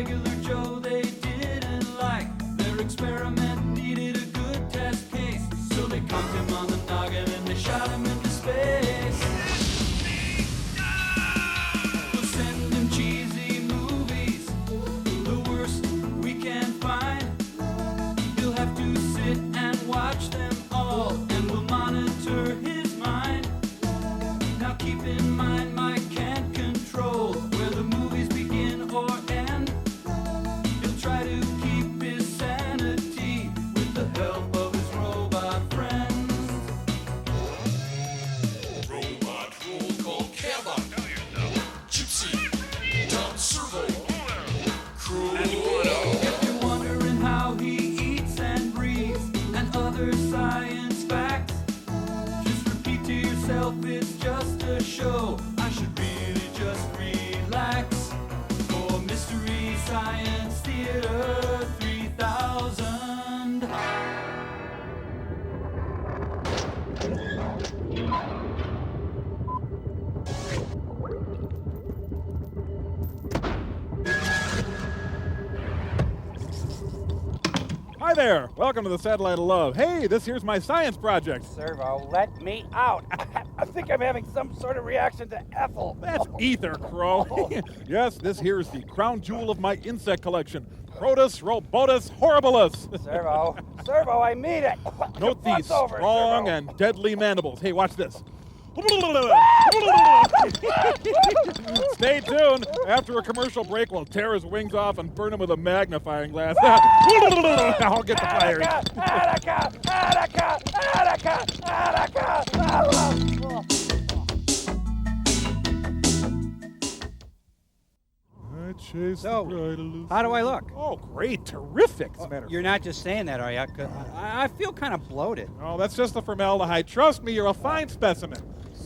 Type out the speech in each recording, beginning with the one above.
regular Joe they didn't like. Their experiment needed a good test case, so they conked him on the noggin and they shot him into space. We'll send him cheesy movies, the worst we can find. He'll have to sit and watch them all, and we'll monitor his mind. Now keep in mind, Mike can't control where the movies begin or end. He'll try to keep his sanity with the help of his robot friends. Robot roll call Cabot. Gypsy. Tom Servo. Crew. If you're wondering how he eats and breathes and other science facts, just repeat to yourself it's just a show. I should really just relax. For Mystery Science Theater 3000. Hi there! Welcome to the Satellite of Love. Hey, this here's my science project. Servo, let me out. I think I'm having some sort of reaction to Ethel. That's ether, Crow. Yes, this here's the crown jewel of my insect collection. Protus robotus horribilis. Servo, I mean it. Note these What's over, strong Servo? and deadly mandibles. Hey, watch this. Stay tuned. After a commercial break, we'll tear his wings off and burn him with a magnifying glass. I'll get the fire. I chase So, the bride aloof. how do I look? Oh, great. Terrific. As a matter of You're not just saying that, are you? 'Cause I feel kind of bloated. Oh, that's just the formaldehyde. Trust me, you're a fine specimen.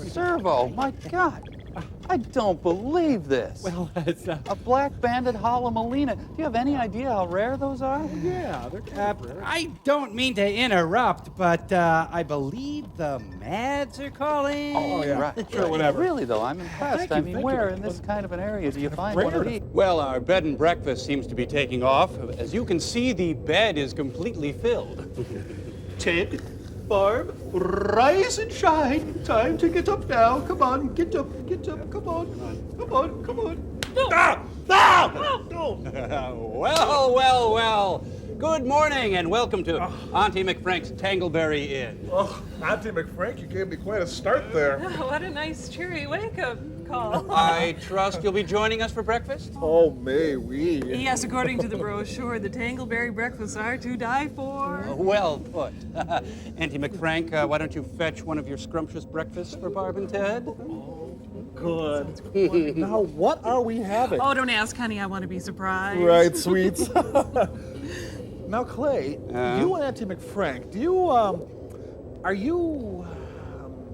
Servo, my God. I don't believe this. Well, it's A black banded holomelina. Do you have any idea how rare those are? Yeah, they're kind of rare. I don't mean to interrupt, but I believe the Mads are calling. Oh, yeah. Right. Sure, whatever. Really, though, I'm impressed. Thank you, thank where you. in this kind of an area do you find rare. one of these? Well, our bed and breakfast seems to be taking off. As you can see, the bed is completely filled. Ted, Barb, rise and shine. Time to get up now. Come on, get up, come on. Come on, come on. Well. Good morning and welcome to Auntie McFrank's Tangleberry Inn. Oh, Auntie McFrank, you gave me quite a start there. Oh, what a nice cheery wake-up call. I trust you'll be joining us for breakfast? Oh, may we? Yes, according to the brochure, the Tangleberry breakfasts are to die for. Well put. Auntie McFrank, why don't you fetch one of your scrumptious breakfasts for Barb and Ted? Good. Now, what are we having? Oh, don't ask, honey. I want to be surprised. Right, sweets. Now, Clay, you and Auntie McFrank, do you, are you...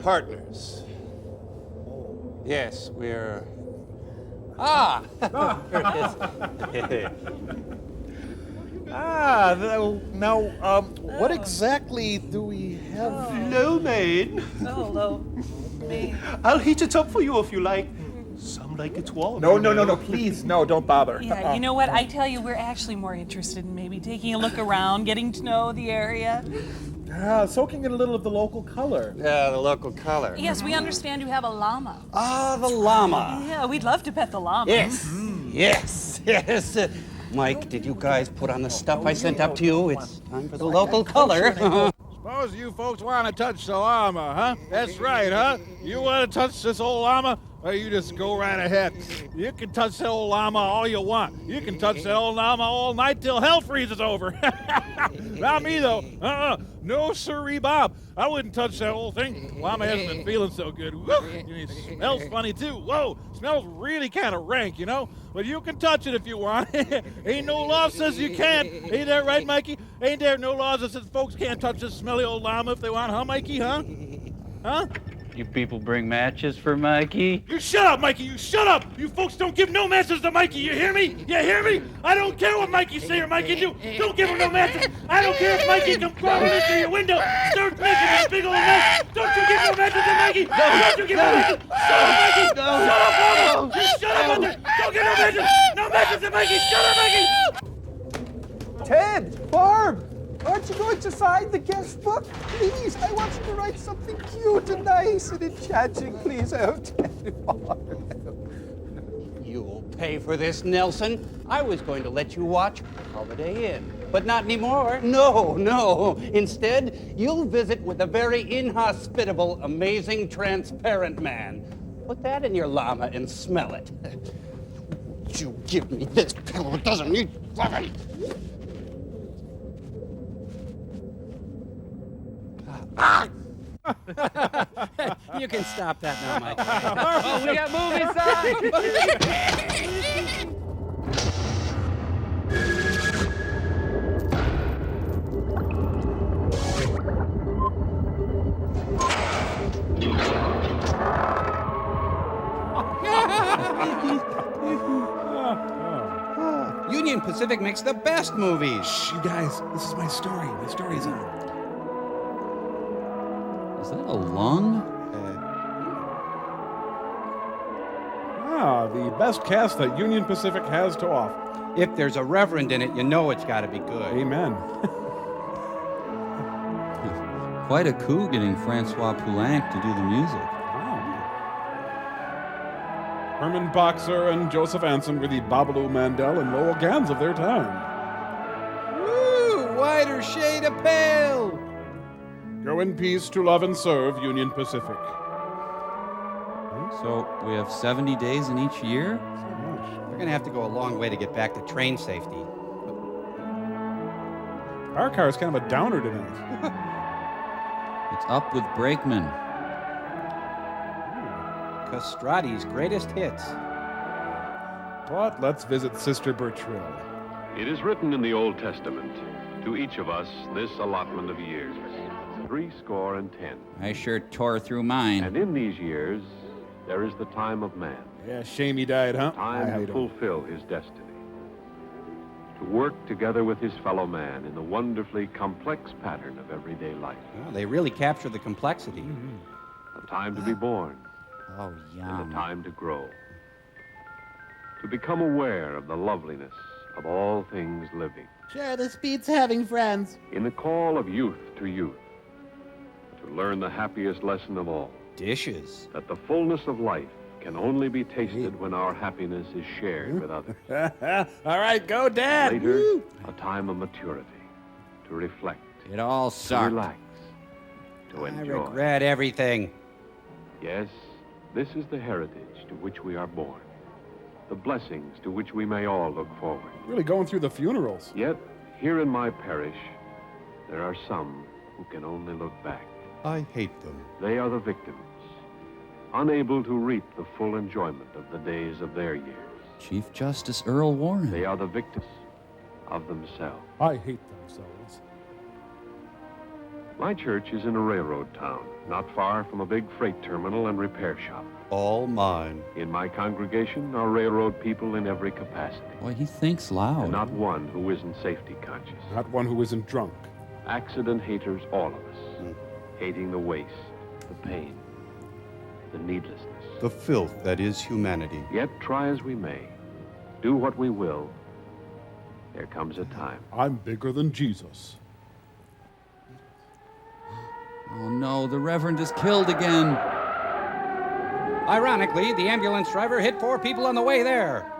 Partners. Yes, we're... Ah! There it is. Now, what exactly do we have? Lo mein. Oh, hello. Me. I'll heat it up for you if you like. Some like it warm. No, please, no, don't bother. Yeah, you know what? I tell you, we're actually more interested in maybe taking a look around, getting to know the area. Soaking in a little of the local color. The local color. Yes, we understand you have a llama. Ah, the llama. Yeah, we'd love to pet the llama. Yes. Mike, did you guys put on the stuff I sent up to you? It's time for the local color. Suppose you folks want to touch the llama, huh? That's right, huh? You want to touch this old llama? Well, you just go right ahead. You can touch that old llama all you want. You can touch that old llama all night till hell freezes over. Not me, though. No sirree, Bob. I wouldn't touch that old thing. Llama hasn't been feeling so good. Woo! And it smells funny, too. Whoa! Smells really kind of rank, you know? But you can touch it if you want. Ain't no law says you can't. Ain't that right, Mikey? Ain't there no laws that says folks can't touch this smelly old llama if they want, huh, Mikey, huh? Huh? You people bring matches for Mikey? You shut up, Mikey! You shut up! You folks don't give no matches to Mikey, you hear me? You hear me? I don't care what Mikey say or Mikey do. Don't give him no matches. I don't care if Mikey come crawling into your window, start making a big old mess. Don't you give no matches to Mikey! Don't you give no matches! Shut up, Mikey! Shut up, Mama! You shut up, Mother! Don't give no matches! No Mikey! Shut up, Mikey! Ted, Barb, aren't you going to sign the guest book? Please, I want you to write something cute and nice and enchanting. Please, oh, Ted, Barb. You'll pay for this, Nelson. I was going to let you watch Holiday Inn, but not anymore. No, no. Instead, you'll visit with a very inhospitable, amazing, transparent man. Put that in your llama and smell it. You give me this pillow. It doesn't need loving. You can stop that now, Mike. Oh, we got movie signs! Union Pacific makes the best movies. Shh, you guys, this is my story. My story's on. Is that a lung? The best cast that Union Pacific has to offer. If there's a reverend in it, you know it's got to be good. Amen. Quite a coup getting Francois Poulenc to do the music. Herman Boxer and Joseph Anson were the Babalu Mandel and Lowell Gans of their time. Woo! Wider shade of pale! Go in peace to love and serve Union Pacific. So we have 70 days in each year? We're going to have to go a long way to get back to train safety. Our car is kind of a downer tonight. It's up with Brakeman. Castrati's greatest hits. But let's visit Sister Bertrill. It is written in the Old Testament, to each of us this allotment of years, 70. I sure tore through mine. And in these years, there is the time of man. Yeah, shame he died, huh? Time to fulfill his destiny. To work together with his fellow man in the wonderfully complex pattern of everyday life. Well, they really capture the complexity. A time to be born. Oh, And a time to grow. To become aware of the loveliness of all things living. Sure, this beats having friends. In the call of youth to youth. To learn the happiest lesson of all. Dishes. That the fullness of life can only be tasted when our happiness is shared with others. All right, go, Dad. Later, Woo. a time of maturity. To reflect. It all To sucked. relax. To enjoy. I regret everything. Yes, this is the heritage to which we are born. The blessings to which we may all look forward. Really going through the funerals. Yet, here in my parish, there are some who can only look back. I hate them. They are the victims, unable to reap the full enjoyment of the days of their years. Chief Justice Earl Warren. They are the victims of themselves. I hate themselves. My church is in a railroad town, not far from a big freight terminal and repair shop. All mine. In my congregation are railroad people in every capacity. Boy, he thinks loud. And not one who isn't safety conscious. Not one who isn't drunk. Accident haters, all of us. Hating the waste, the pain, the needlessness. The filth that is humanity. Yet, try as we may, do what we will, there comes a time. I'm bigger than Jesus. Oh no, the Reverend is killed again. Ironically, the ambulance driver hit 4 people on the way there.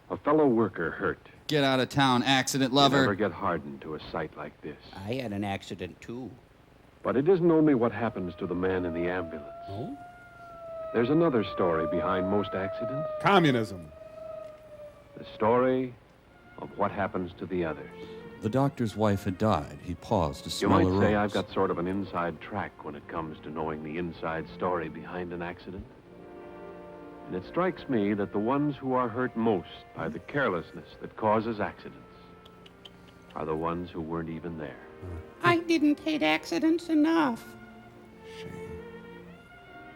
A fellow worker hurt. Get out of town, accident You lover. never get hardened to a sight like this. I had an accident, too. But it isn't only what happens to the man in the ambulance. Oh? There's another story behind most accidents. Communism. The story of what happens to the others. The doctor's wife had died. He paused to You smell might a say rose. I've got sort of an inside track when it comes to knowing the inside story behind an accident. And it strikes me that the ones who are hurt most by the carelessness that causes accidents are the ones who weren't even there. I didn't hate accidents enough.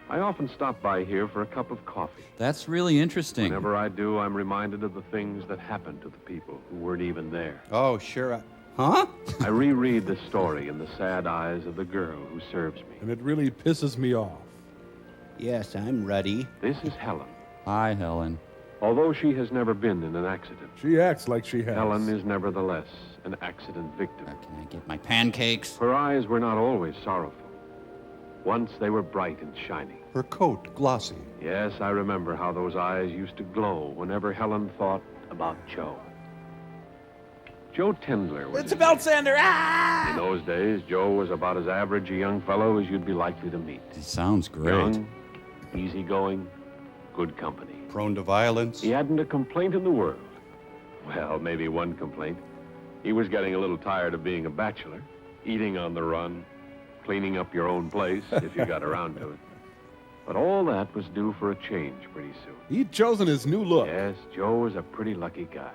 I often stop by here for a cup of coffee. That's really interesting. Whenever I do, I'm reminded of the things that happened to the people who weren't even there. Oh, sure. Huh? I reread the story in the sad eyes of the girl who serves me. And it really pisses me off. Yes, I'm ready. This is Helen. Hi, Helen. Although she has never been in an accident, She acts like she has. Helen is nevertheless an accident victim. Can I get my pancakes? Her eyes were not always sorrowful. Once they were bright and shiny. Her coat glossy. Yes, I remember how those eyes used to glow whenever Helen thought about Joe. Joe Tendler was It's a belt sander. Ah! In those days, Joe was about as average a young fellow as you'd be likely to meet. He sounds great. Young, easygoing, good company. Prone to violence. He hadn't a complaint in the world. Well, maybe one complaint. He was getting a little tired of being a bachelor, eating on the run, cleaning up your own place if you got around to it. But all that was due for a change pretty soon. He'd chosen his new look. Yes, Joe was a pretty lucky guy.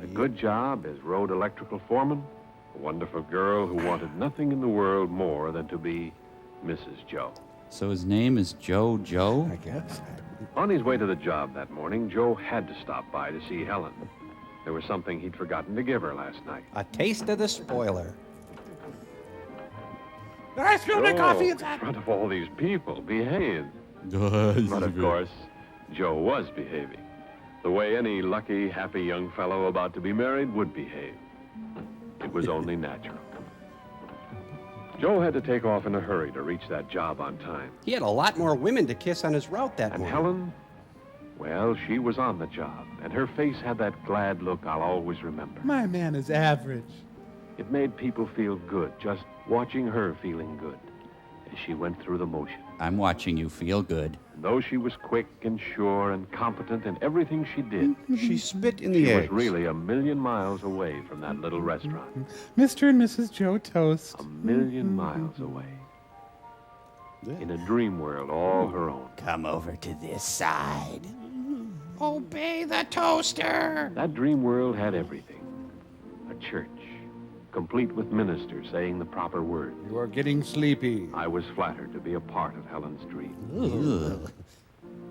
A good job as road electrical foreman, a wonderful girl who wanted nothing in the world more than to be Mrs. Joe. So his name is Joe Joe? I guess. On his way to the job that morning, Joe had to stop by to see Helen. There was something he'd forgotten to give her last night. A taste of the spoiler. I spilled my coffee In inside. front of all these people, behave. But of course, Joe was behaving. The way any lucky, happy young fellow about to be married would behave. It was only natural. Joe had to take off in a hurry to reach that job on time. He had a lot more women to kiss on his route that And morning. Helen, well, she was on the job, and her face had that glad look I'll always remember. My man is average. It made people feel good, just watching her feeling good as she went through the motion. I'm watching you feel good. And though she was quick and sure and competent in everything she did, She spit in the she eggs. was really a million miles away from that little restaurant. Mr. and Mrs. Joe Toast. A million miles away. In a dream world all her own. Come over to this side. Obey the toaster. That dream world had everything. A church, complete with ministers saying the proper words. You are getting sleepy. I was flattered to be a part of Helen's dream. Ugh.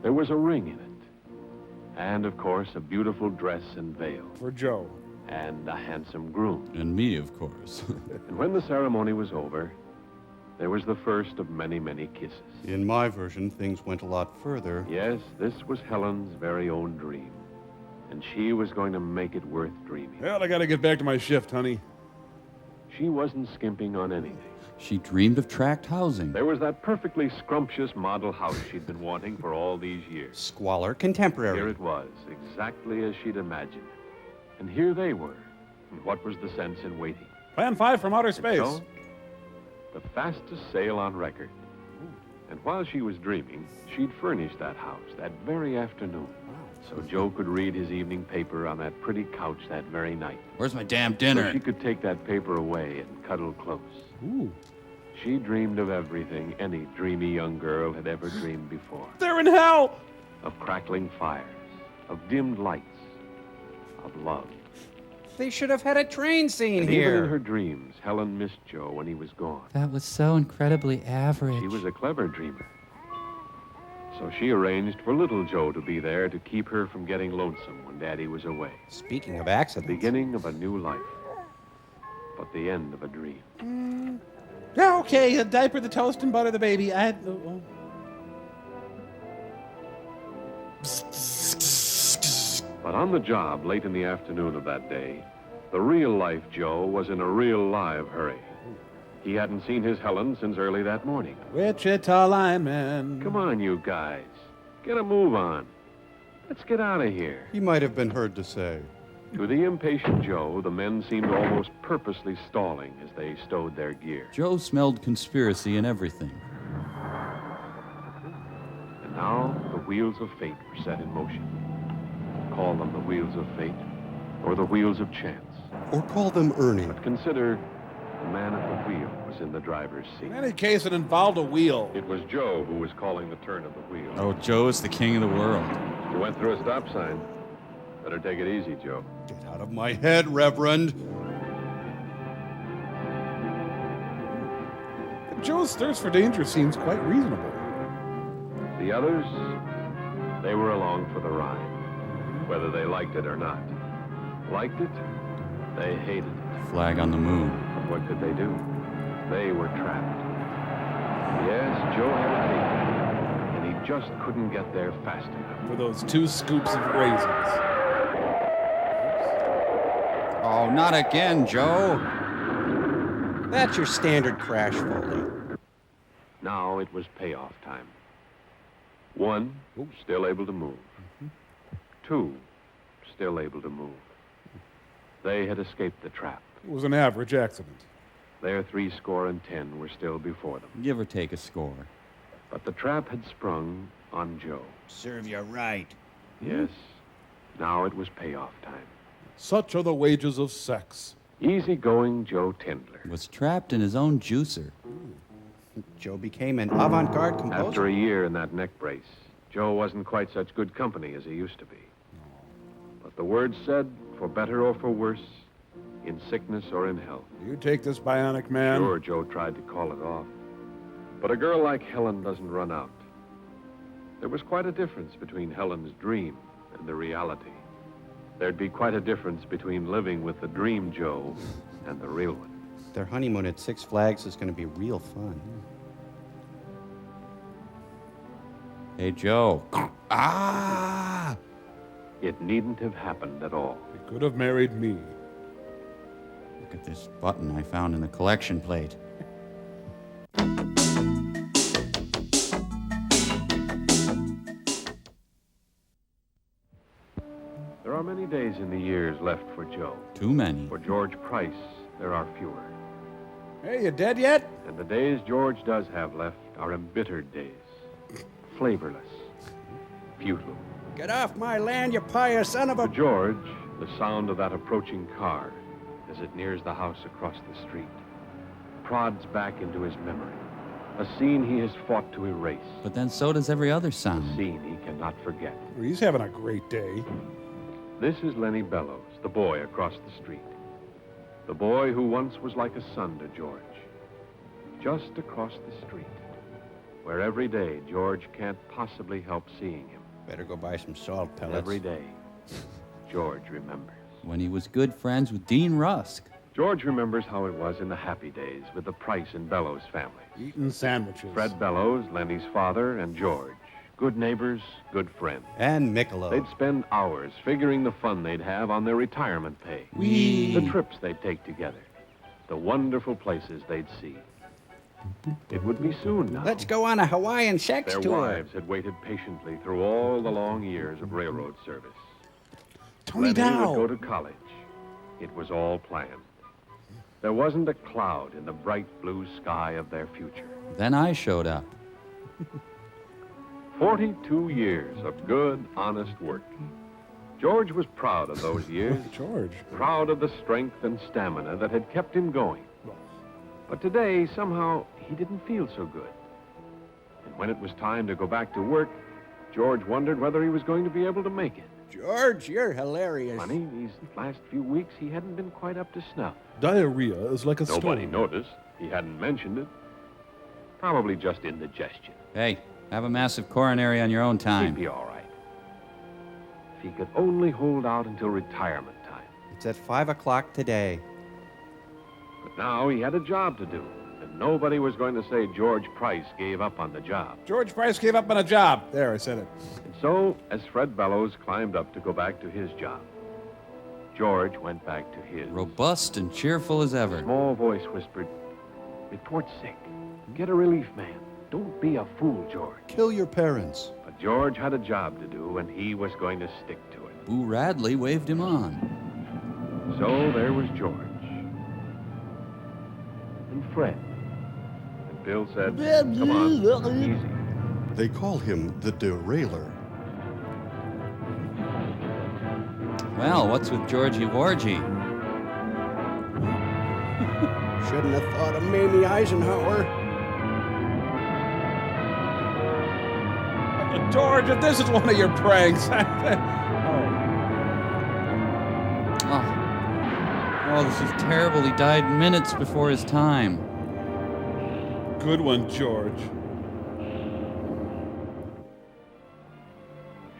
There was a ring in it. And, of course, a beautiful dress and veil. For Joe. And a handsome groom. And me, of course. And when the ceremony was over, there was the first of many, many kisses. In my version, things went a lot further. Yes, this was Helen's very own dream. And she was going to make it worth dreaming. Well, I gotta get back to my shift, honey. She wasn't skimping on anything. She dreamed of tract housing. There was that perfectly scrumptious model house she'd been wanting for all these years. Squalor contemporary. Here it was, exactly as she'd imagined. And here they were. And what was the sense in waiting? Plan 5 from outer space. So, the fastest sail on record. And while she was dreaming, she'd furnished that house that very afternoon. So Joe could read his evening paper on that pretty couch that very night. Where's my damn So dinner? she could take that paper away and cuddle close. Ooh. She dreamed of everything any dreamy young girl had ever dreamed before. They're in hell! Of crackling fires, of dimmed lights, of love. They should have had a train scene And here. even in her dreams, Helen missed Joe when he was gone. That was so incredibly average. She was a clever dreamer. So she arranged for little Joe to be there to keep her from getting lonesome when Daddy was away. Speaking of The accidents. beginning of a new life, but the end of a dream. Yeah, okay. Diaper the toast and butter the baby. I had. Oh. But on the job late in the afternoon of that day, the real-life Joe was in a real live hurry. He hadn't seen his Helen since early that morning. Wichita lineman. Come on, you guys. Get a move on. Let's get out of here. He might have been heard to say. To the impatient Joe, the men seemed almost purposely stalling as they stowed their gear. Joe smelled conspiracy in everything. And now the wheels of fate were set in motion. Call them the wheels of fate or the wheels of chance. Or call them Ernie. But consider the man at the wheel was in the driver's seat. In any case, it involved a wheel. It was Joe who was calling the turn of the wheel. Oh, Joe is the king of the world. You went through a stop sign. Better take it easy, Joe. Get out of my head, Reverend. Joe's thirst for danger seems quite reasonable. The others, they were along for the ride, whether they liked it or not. Liked it, they hated it. Flag on the moon. But what could they do? They were trapped. Yes, Joe had a date, and he just couldn't get there fast enough. For those 2 scoops of raisins. Oh, not again, Joe. That's your standard crash folder. Now it was payoff time. 1, still able to move. 2, still able to move. They had escaped the trap. It was an average accident. Their 70 were still before them. Give or take a score. But the trap had sprung on Joe. Serve you right. Yes, now it was payoff time. Such are the wages of sex. Easygoing Joe Tindler Was trapped in his own juicer. Joe became an avant-garde composer. After a year in that neck brace, Joe wasn't quite such good company as he used to be. But the word said, for better or for worse, in sickness or in health. You take this bionic man. Sure, Joe tried to call it off. But a girl like Helen doesn't run out. There was quite a difference between Helen's dream and the reality. There'd be quite a difference between living with the dream Joe and the real one. Their honeymoon at Six Flags is going to be real fun. Hey, Joe. Ah! It needn't have happened at all. He could have married me. Look at this button I found in the collection plate. There are many days in the years left for Joe. Too many. For George Price, there are fewer. Hey, you dead yet? And the days George does have left are embittered days. Flavorless. Futile. Get off my land, you pious son of For a... George, the sound of that approaching car as it nears the house across the street prods back into his memory. A scene he has fought to erase. But then so does every other A sound. scene he cannot forget. Well, he's having a great day. This is Lenny Bellows, the boy across the street. The boy who once was like a son to George. Just across the street, where every day George can't possibly help seeing him. Better go buy some salt pellets. Every day, George remembers. When he was good friends with Dean Rusk. George remembers how it was in the happy days with the Price and Bellows families. Eating sandwiches. Fred Bellows, Lenny's father, and George. Good neighbors, good friends. And Michelob. They'd spend hours figuring the fun they'd have on their retirement pay. Whee! The trips they'd take together. The wonderful places they'd see. It would be soon now. Let's go on a Hawaiian sex Their tour. wives had waited patiently through all the long years of railroad service. Tony Lenny Dow. would go to college. It was all planned. There wasn't a cloud in the bright blue sky of their future. Then I showed up. 42 years of good, honest work. George was proud of those years. George. Proud of the strength and stamina that had kept him going. But today, somehow, he didn't feel so good. And when it was time to go back to work, George wondered whether he was going to be able to make it. George, you're hilarious. Funny, these last few weeks, he hadn't been quite up to snuff. Diarrhea is like a Nobody stone. noticed. He hadn't mentioned it. Probably just indigestion. Hey, have a massive coronary on your own He'd time. be all right. If he could only hold out until retirement time. It's at 5 o'clock today. But now he had a job to do, and nobody was going to say George Price gave up on the job. George Price gave up on a job. There, I said it. And so, as Fred Bellows climbed up to go back to his job, George went back to his. Robust and cheerful as A ever. small voice whispered, "Report sick. Get a relief man. Don't be a fool, George." Kill your parents. But George had a job to do, and he was going to stick to it. Boo Radley waved him on. So there was George. And Fred. And Bill said, "Come on, easy." They call him the derailer. Well, what's with Georgie Wargie? Shouldn't have thought of Mamie Eisenhower. George, if this is one of your pranks. Oh, this is terrible. He died minutes before his time. Good one, George.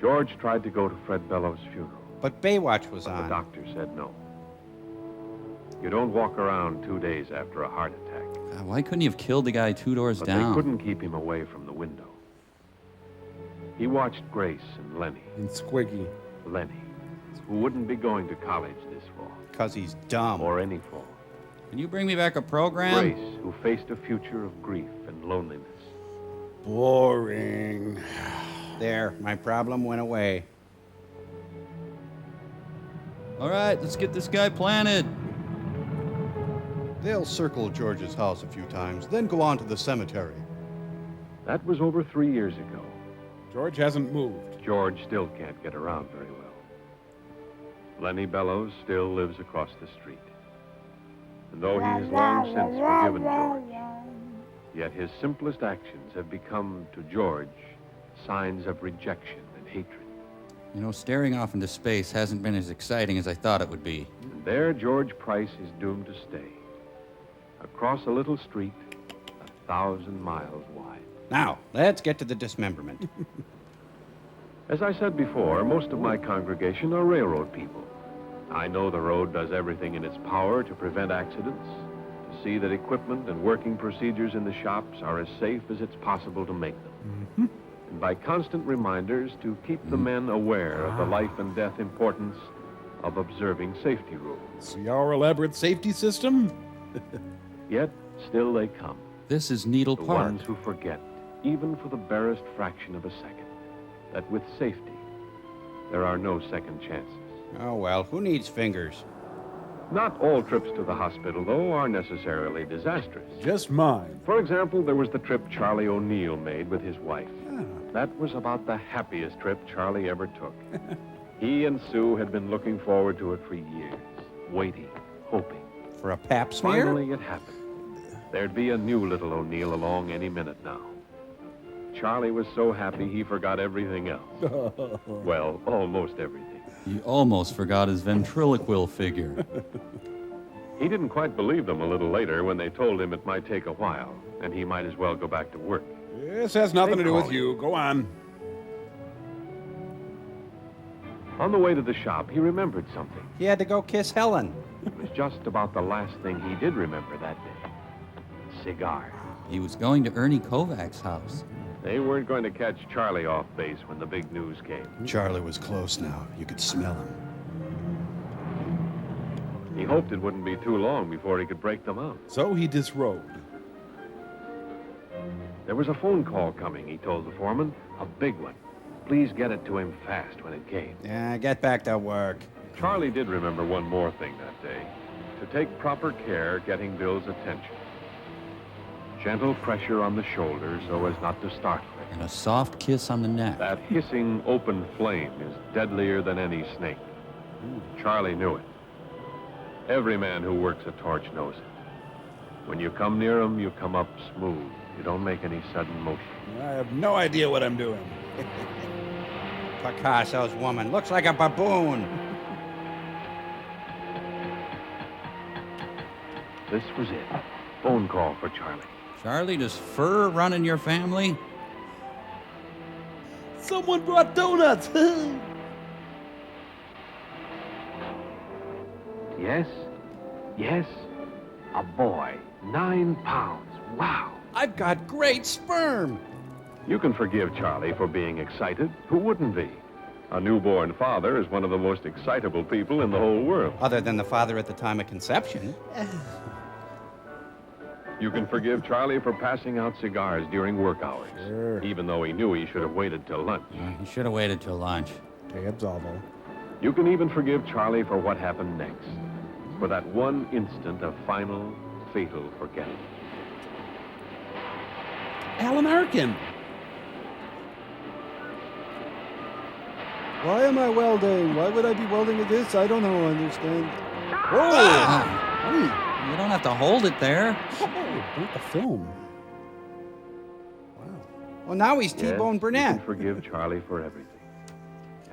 George tried to go to Fred Bellows' funeral, But Baywatch was but the on. doctor said no. You don't walk around 2 days after a heart attack. Why couldn't you have killed the guy 2 doors But down? they couldn't keep him away from the window. He watched Grace and Lenny. And Squiggy. Lenny, who wouldn't be going to college this fall. 'Cause he's dumb. Or any fall. Can you bring me back a program? Grace, who faced a future of grief and loneliness. Boring. There, my problem went away. All right, let's get this guy planted. They'll circle George's house a few times, then go on to the cemetery. That was over 3 years ago. George hasn't moved. George still can't get around very well. Lenny Bellows still lives across the street. And though he has long since forgiven George, yet his simplest actions have become, to George, signs of rejection and hatred. You know, staring off into space hasn't been as exciting as I thought it would be. And there George Price is doomed to stay. Across a little street, 1,000 miles wide. Now, let's get to the dismemberment. As I said before, most of my congregation are railroad people. I know the road does everything in its power to prevent accidents, to see that equipment and working procedures in the shops are as safe as it's possible to make them. And by constant reminders to keep the men aware of the life and death importance of observing safety rules. See our elaborate safety system? Yet, still they come. This is Needle The Park. ones who forget, even for the barest fraction of a second, that with safety, there are no second chances. Oh, well, who needs fingers? Not all trips to the hospital, though, are necessarily disastrous. Just mine. For example, there was the trip Charlie O'Neill made with his wife. That was about the happiest trip Charlie ever took. He and Sue had been looking forward to it for years, waiting, hoping. For a pap smear? Finally, it happened. There'd be a new little O'Neill along any minute now. Charlie was so happy he forgot everything else. Well, almost everything. He almost forgot his ventriloquial figure. He didn't quite believe them a little later when they told him it might take a while, and he might as well go back to work. This has nothing to do with calling. you. Go on. On the way to the shop, he remembered something. He had to go kiss Helen. It was just about the last thing he did remember that day. Cigar. He was going to Ernie Kovac's house. They weren't going to catch Charlie off base when the big news came. Charlie was close now. You could smell him. He hoped it wouldn't be too long before he could break them out. So he disrobed. There was a phone call coming, he told the foreman. A big one. Please get it to him fast when it came. Yeah, get back to work. Charlie did remember one more thing that day. To take proper care getting Bill's attention. Gentle pressure on the shoulder so as not to startle him. And a soft kiss on the neck. That hissing open flame is deadlier than any snake. Charlie knew it. Every man who works a torch knows it. When you come near him, you come up smooth. You don't make any sudden motion. I have no idea what I'm doing. Picasso's woman looks like a baboon. This was it. Phone call for Charlie. Charlie, does fur run in your family? Someone brought donuts. Yes? Yes? A boy. 9 pounds. Wow. I've got great sperm. You can forgive Charlie for being excited. Who wouldn't be? A newborn father is one of the most excitable people in the whole world. Other than the father at the time of conception. You can forgive Charlie for passing out cigars during work hours, even though he knew he should have waited till lunch. He should have waited till lunch. Tabs all. You can even forgive Charlie for what happened next, for that one instant of final, fatal forgetting. Alan Arkin. Why am I welding? Why would I be welding with this? I don't know. Understand. You don't have to hold it there. Not the film. Well, now he's Yes, T-Bone you Burnett. can forgive Charlie for everything.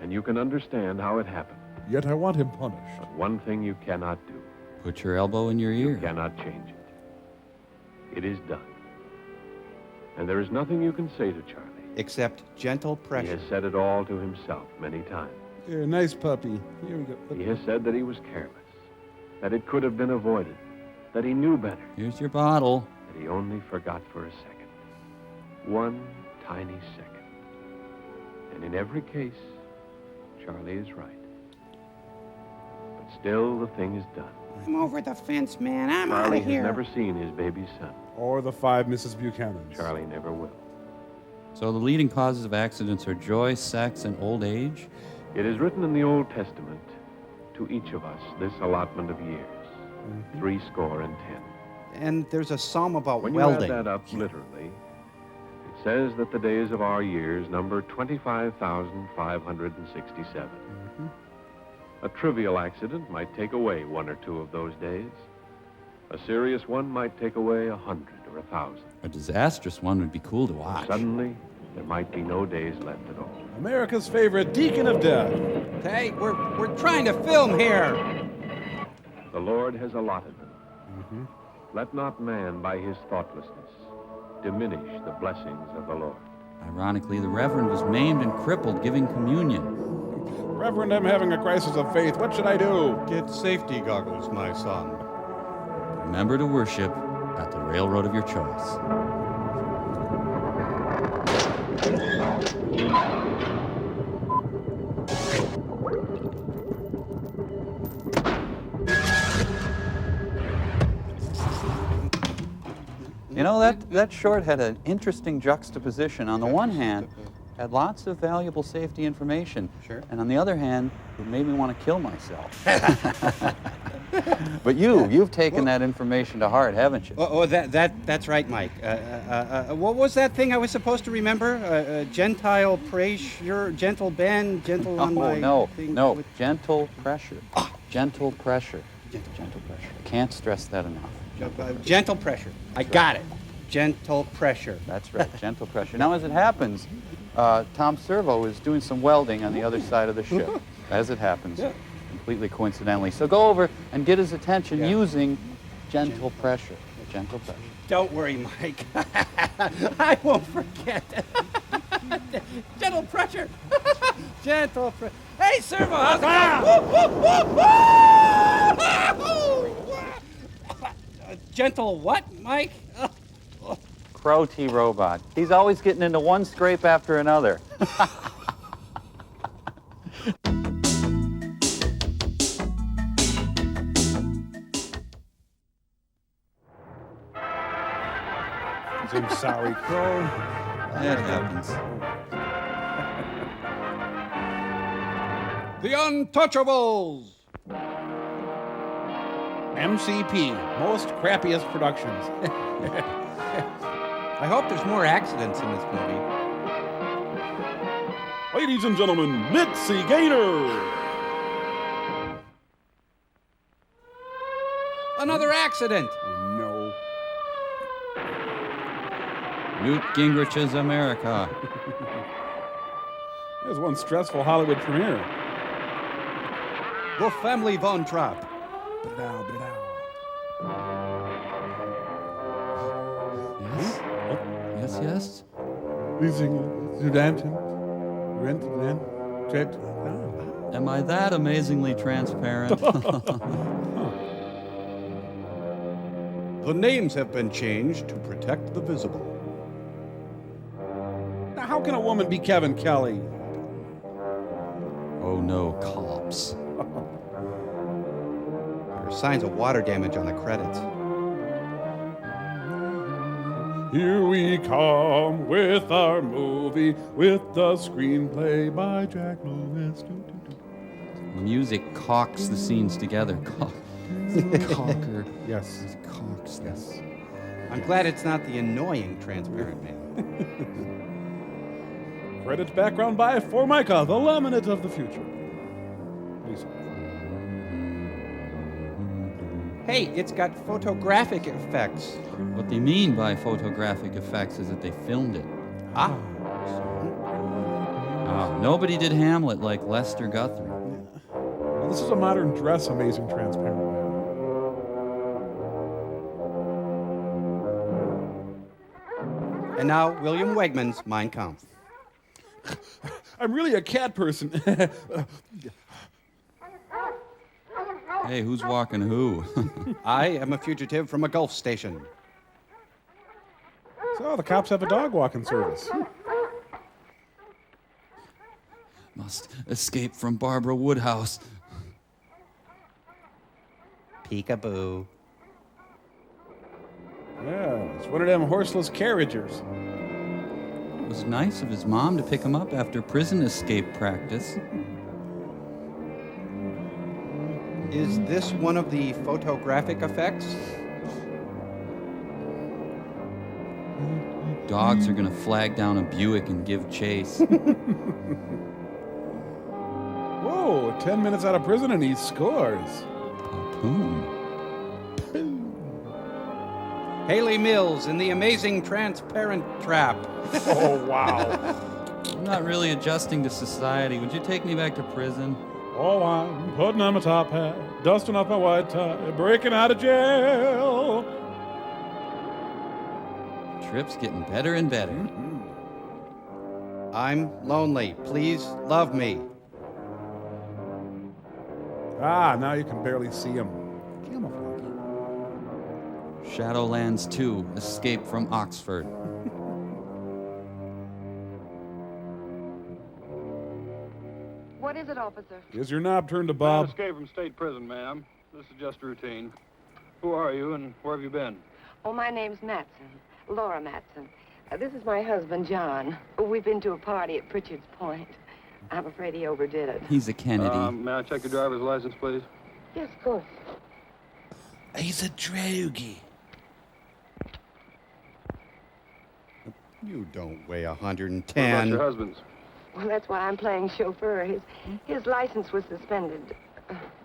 And you can understand how it happened. Yet I want him punished. But one thing you cannot do. Put your elbow in your ear. You cannot change it. It is done. And there is nothing you can say to Charlie. Except gentle He pressure. has said it all to himself many times. Here, nice puppy. Here we go. He has said that he was careless. that it could have been avoided, that he knew better, Here's your bottle. that he only forgot for a second. One tiny second. And in every case, Charlie is right. But still, the thing is done. I'm over the fence, man. I'm out Charlie of has here. never seen his baby son. Or the 5 Mrs. Buchanans. Charlie never will. So the leading causes of accidents are joy, sex, and old age? It is written in the Old Testament, to each of us this allotment of years, 70. And there's a psalm about When you welding. add that up literally, it says that the days of our years number 25,567. A trivial accident might take away 1 or 2 of those days. A serious one might take away 100 or 1,000. A disastrous one would be cool to watch. Suddenly, there might be no days left at all. America's favorite deacon of death. Hey, we're trying to film here. The Lord has allotted them. Let not man, by his thoughtlessness, diminish the blessings of the Lord. Ironically, the Reverend was maimed and crippled giving communion. Reverend, I'm having a crisis of faith. What should I do? Get safety goggles, my son. Remember to worship at the railroad of your choice. You know, that short had an interesting juxtaposition. On the one hand, had lots of valuable safety information. Sure. And on the other hand, it made me want to kill myself. But you've taken that information to heart, haven't you? That's right, Mike. What was that thing I was supposed to remember? Gentile praise, your gentle bend, gentle on my thing. No, gentle pressure. Gentle pressure. Gentle pressure. Can't stress that enough. Gentle pressure. I got it. Gentle pressure. That's right, gentle pressure. Now, as it happens, Tom Servo is doing some welding on the other side of the ship, as it happens, completely coincidentally. So go over and get his attention using gentle pressure. Gentle pressure. Don't worry, Mike. I won't forget. Gentle pressure. Gentle pressure. Hey, Servo, how's it going? Gentle what, Mike? Crow T robot. He's always getting into one scrape after another. I'm sorry, Crow. That happens. The Untouchables. MCP, most crappiest productions. I hope there's more accidents in this movie. Ladies and gentlemen, Mitzi Gaynor. Another accident. No. Newt Gingrich's America. There's one stressful Hollywood premiere. The Family Von Trapp. Yes? Yes, yes? Leasing Sudanton. Rent. Am I that amazingly transparent? The names have been changed to protect the visible. Now, how can a woman be Kevin Kelly? Oh no, cops. There are signs of water damage on the credits. Here we come with our movie, with the screenplay by Jack Lewis. The music caulks the scenes together. Caulker. Yes. It caulks them. Yes. I'm glad it's not the annoying transparent man. Credits background by Formica, the laminate of the future. Please. Hey, it's got photographic effects. What they mean by photographic effects is that they filmed it. Ah. Nobody did Hamlet like Lester Guthrie. Well, this is a modern dress, amazing transparent man. And now, William Wegman's Mein Kampf. I'm really a cat person. Hey, who's walking who? I am a fugitive from a Gulf station. So the cops have a dog walking service. Must escape from Barbara Woodhouse. Peekaboo. Yeah, it's one of them horseless carriagers. It was nice of his mom to pick him up after prison escape practice. Is this one of the photographic effects? Dogs are gonna flag down a Buick and give chase. Whoa, 10 minutes out of prison and he scores. Boom. Haley Mills in The Amazing Transparent Trap. Oh, wow. I'm not really adjusting to society. Would you take me back to prison? Oh, I'm putting on my top hat, dusting off my white tie, breaking out of jail. Trip's getting better and better. I'm lonely. Please love me. Ah, now you can barely see him. Shadowlands 2, Escape from Oxford. What is it, officer? Is your knob turned to Bob? Escape from state prison, ma'am. This is just routine. Who are you and where have you been? Oh, my name's Matson. Laura Matson. This is my husband, John. We've been to a party at Pritchard's Point. I'm afraid he overdid it. He's a Kennedy. May I check your driver's license, please? Yes, of course. He's a drogie. You don't weigh What about 110. your husband's? Well, that's why I'm playing chauffeur. His license was suspended.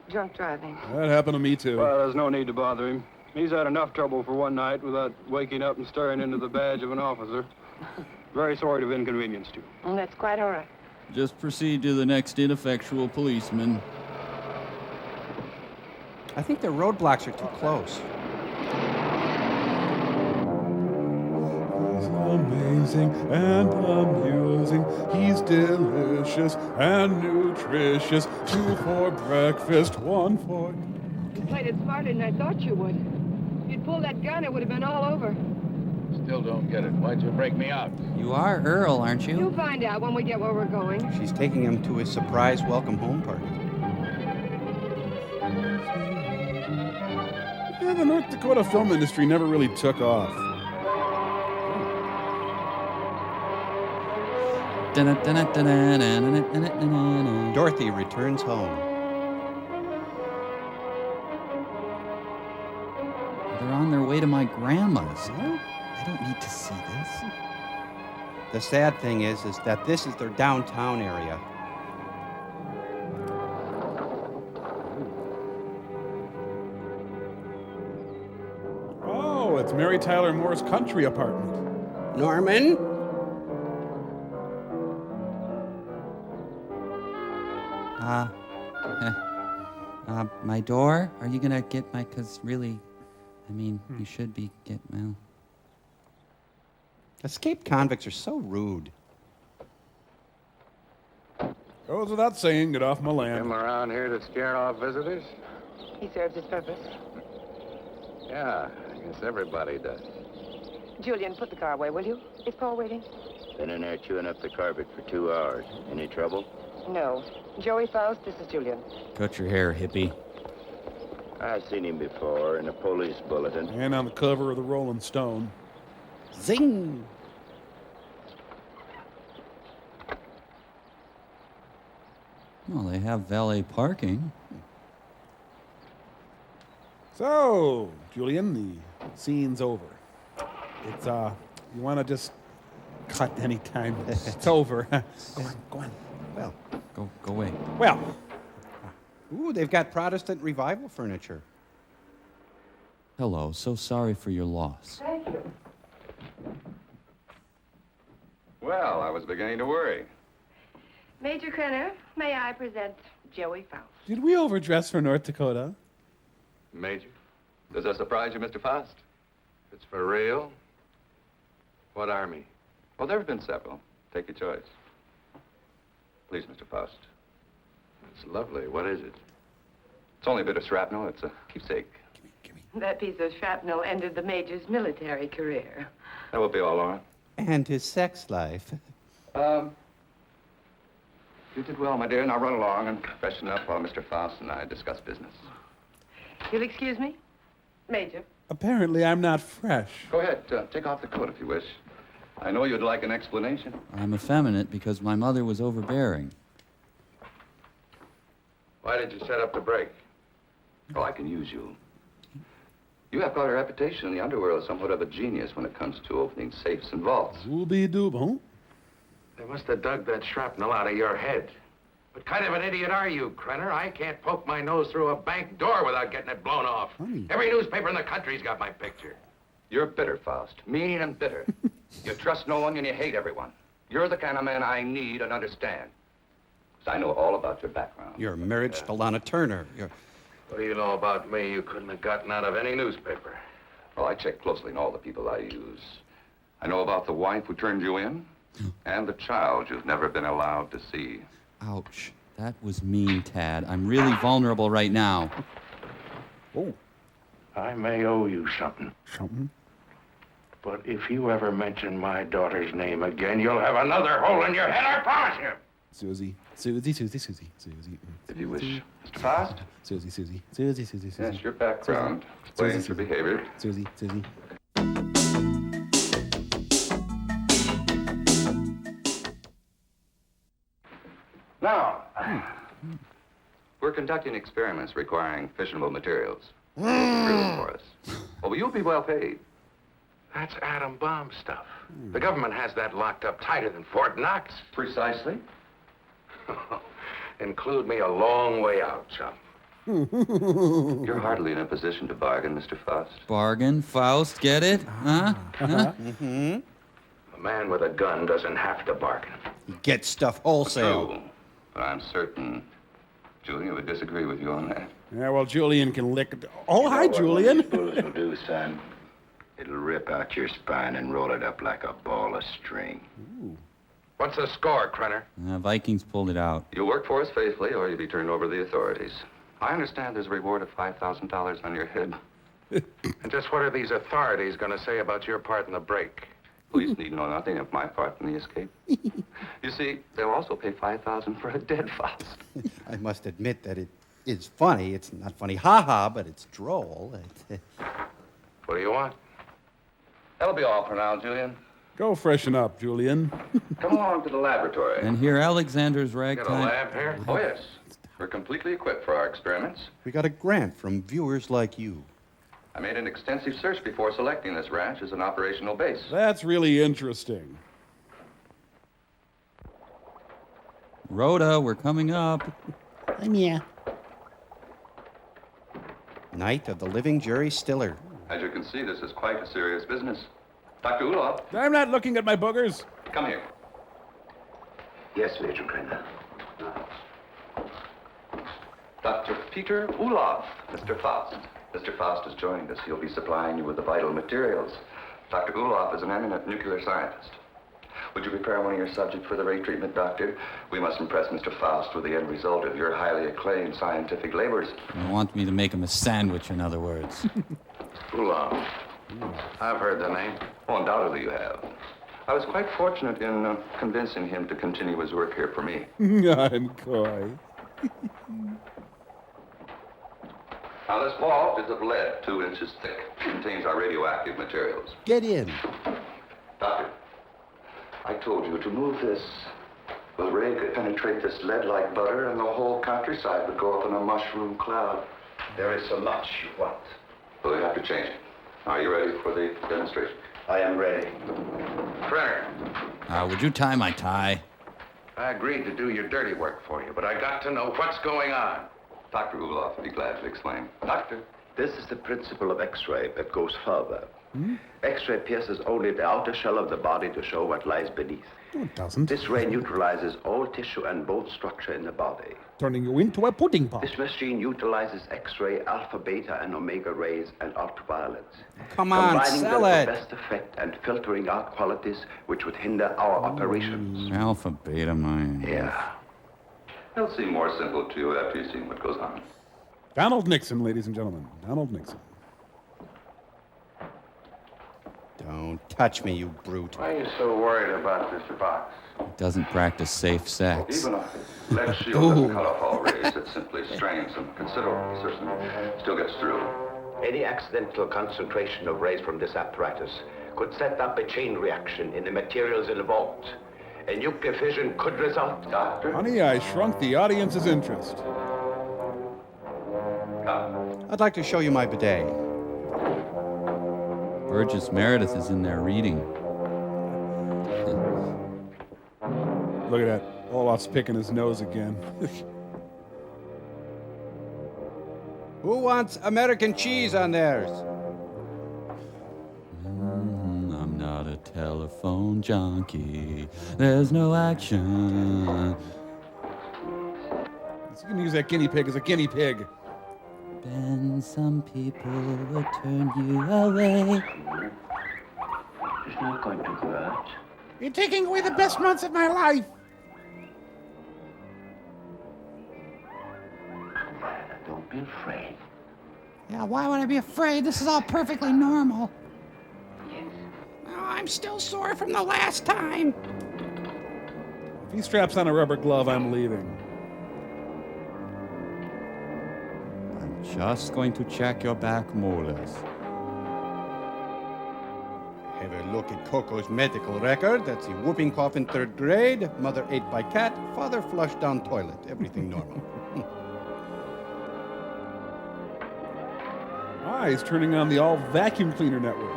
Drunk driving. That happened to me, too. Well, there's no need to bother him. He's had enough trouble for one night without waking up and staring into the badge of an officer. Very sorry to have inconvenienced you. Well, that's quite all right. Just proceed to the next ineffectual policeman. I think the roadblocks are too close. He's amazing and amusing. He's delicious and nutritious. 2 for breakfast, 1 for... You played it smarter than I thought you would. If you'd pulled that gun, it would have been all over. Still don't get it. Why'd you break me out? You are Earl, aren't you? You'll find out when we get where we're going. She's taking him to his surprise welcome home party. Yeah, the North Dakota film industry never really took off. Dorothy returns home. They're on their way to my grandma's. I don't need to see this. The sad thing is that this is their downtown area. Oh, it's Mary Tyler Moore's country apartment. Norman? My door? Are you gonna get my, 'cause really, I mean, you should be well. Escaped convicts are so rude. Goes without saying, get off my land. Him around here to scare off visitors? He serves his purpose. Yeah, I guess everybody does. Julian, put the car away, will you? Is Paul waiting? Been in there chewing up the carpet for 2 hours. Any trouble? No. Joey Faust, this is Julian. Cut your hair, hippie. I've seen him before in a police bulletin. And on the cover of the Rolling Stone. Zing! Well, they have valet parking. So, Julian, the scene's over. It's, you want to just cut anytime it's over. Go on. Well, Go away. Well, ooh, they've got Protestant revival furniture. Hello, so sorry for your loss. Thank you. Well, I was beginning to worry. Major Kenner, may I present Joey Faust? did we overdress for North Dakota? Major, does that surprise you, Mr. Faust? If it's for real, what army? Well, there have been several. Take your choice. Please, Mr. Faust. It's lovely. What is it? It's only a bit of shrapnel. It's a keepsake. That piece of shrapnel ended the Major's military career. That will be all, Laura. And his sex life. You did well, my dear. Now run along and freshen up while Mr. Faust and I discuss business. You'll excuse me? Major. Apparently, I'm not fresh. Go ahead. Take off the coat if you wish. I know you'd like an explanation. I'm effeminate because my mother was overbearing. Why did you set up the break? Oh, I can use you. You have quite a reputation in the underworld, somewhat of a genius when it comes to opening safes and vaults. Ooby-doob, huh? They must have dug that shrapnel out of your head. What kind of an idiot are you, Krenner? I can't poke my nose through a bank door without getting it blown off. Every newspaper in the country's got my picture. You're bitter, Faust. Mean and bitter. You trust no one and you hate everyone. You're the kind of man I need and understand. 'Cause I know all about your background. Your marriage to Lana Turner. What do you know about me you couldn't have gotten out of any newspaper? Well, I check closely on all the people I use. I know about the wife who turned you in and the child you've never been allowed to see. Ouch. That was mean, Tad. I'm really vulnerable right now. Oh. I may owe you something. Something? But if you ever mention my daughter's name again, you'll have another hole in your head, I promise you. Susie. Susie, Susie, Susie, Susie. If you wish. Mr. Faust? Susie, Susie, Susie, Susie, Susie. Yes, your background explains your behavior. Susie, Susie. Now, we're conducting experiments requiring fissionable materials. Prove it for us. Oh, well, you'll be well paid. That's atom bomb stuff. The government has that locked up tighter than Fort Knox. Precisely. Include me a long way out, chum. You're hardly in a position to bargain, Mr. Faust. Bargain? Faust, get it? Huh? A man with a gun doesn't have to bargain. He gets stuff wholesale. True. But I'm certain Julian would disagree with you on that. Yeah, well, Julian can lick it. Oh, hi, Julian. What will do, son? It'll rip out your spine and roll it up like a ball of string. Ooh. What's the score, Krenner? Vikings pulled it out. You'll work for us faithfully, or you'll be turned over to the authorities. I understand there's a reward of $5,000 on your head. And just what are these authorities going to say about your part in the break? Police need know nothing of my part in the escape. You see, they'll also pay $5,000 for a dead Faust. I must admit that it is funny. It's not funny, ha-ha, but it's droll. What do you want? That'll be all for now, Julian. Go freshen up, Julian. Come along to the laboratory. And here, Alexander's Got a ragtime. lab here? Oh, yes. We're completely equipped for our experiments. We got a grant from viewers like you. I made an extensive search before selecting this ranch as an operational base. That's really interesting. Rhoda, we're coming up. I'm here. Night of the Living Jerry Stiller. As you can see, this is quite a serious business. Dr. Ulof, I'm not looking at my boogers. come here. Yes, Major Krenner. Dr. Peter Ulof, Mr. Faust. Mr. Faust is joining us. He'll be supplying you with the vital materials. Dr. Ulof is an eminent nuclear scientist. Would you prepare one of your subjects for the ray treatment, Doctor? We must impress Mr. Faust with the end result of your highly acclaimed scientific labors. You want me to make him a sandwich, in other words. Ulof. I've heard the name. Oh, undoubtedly you have. I was quite fortunate in convincing him to continue his work here for me. I'm coy. Now, this vault is of lead, 2 inches thick. It contains our radioactive materials. Get in. Doctor, I told you to move this. The ray could penetrate this lead like butter, and the whole countryside would go up in a mushroom cloud. There is so much you want. Well, we have to change it. Are you ready for the demonstration? I am ready. Krenner, Would you tie my tie? I agreed to do your dirty work for you, but I got to know what's going on. Dr. Ulof would be glad to explain. Doctor? This is the principle of X-ray that goes further. X-ray pierces only the outer shell of the body to show what lies beneath. No, it doesn't. This ray neutralizes all tissue and bone structure in the body. Turning you into a pudding pop. This machine utilizes X-ray, alpha, beta, and omega rays and ultraviolets. Come on, combining sell them it. for best effect and filtering out qualities which would hinder our operations. Alpha, beta, mine. Yeah. It'll seem more simple to you after you've seen what goes on. Donald Nixon, ladies and gentlemen. Donald Nixon. Don't touch me, you brute. Why are you so worried about Mr. Fox? Doesn't practice safe sex. Even a lead shield doesn't cut off all rays. It simply strains some considerable precision. Still gets through. Any accidental concentration of rays from this apparatus could set up a chain reaction in the materials involved. A nuclear fission could result. Doctor? Honey, I shrunk the audience's interest. I'd like to show you my bidet. Burgess Meredith is in there reading. Look at that. Olaf's picking his nose again. Who wants American cheese on theirs? I'm not a telephone junkie. There's no action. You can use that guinea pig as a guinea pig. Then some people will turn you away. It's not going to go out. You're taking away the best months of my life. Don't be afraid. Yeah, why would I be afraid? This is all perfectly normal. Yes. Oh, I'm still sore from the last time. If he straps on a rubber glove, I'm leaving. Just going to check your back molars. Have a look at Coco's medical record. That's a whooping cough in 3rd grade. Mother ate by cat. Father flushed down toilet. Everything normal. He's turning on the all vacuum cleaner network.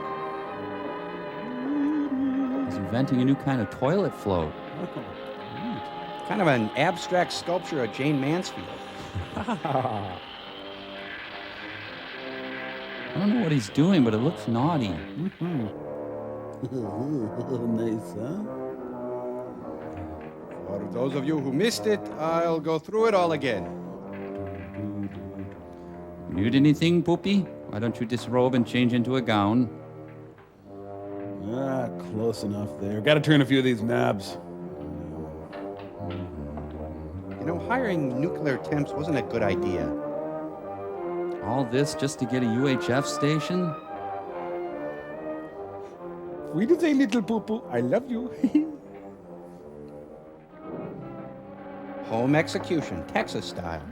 He's inventing a new kind of toilet float. Kind of an abstract sculpture of Jane Mansfield. I don't know what he's doing, but it looks naughty. Nice, huh? For those of you who missed it, I'll go through it all again. Need anything, Poopy? Why don't you disrobe and change into a gown? Close enough there. Got to turn a few of these knobs. You know, hiring nuclear temps wasn't a good idea. All this just to get a UHF station? We did say little poo-poo. I love you. Home execution, Texas style.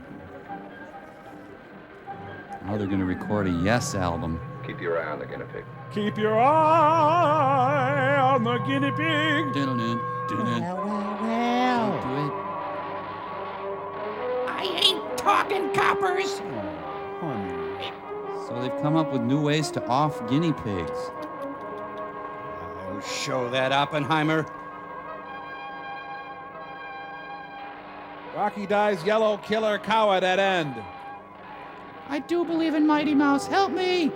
Now they're going to record a Yes album. Keep your eye on the guinea pig. Keep your eye on the guinea pig. Well. I ain't talking coppers. So they've come up with new ways to off guinea pigs. I'll show that, Oppenheimer. Rocky dies yellow killer cow at that end. I do believe in Mighty Mouse. Help me.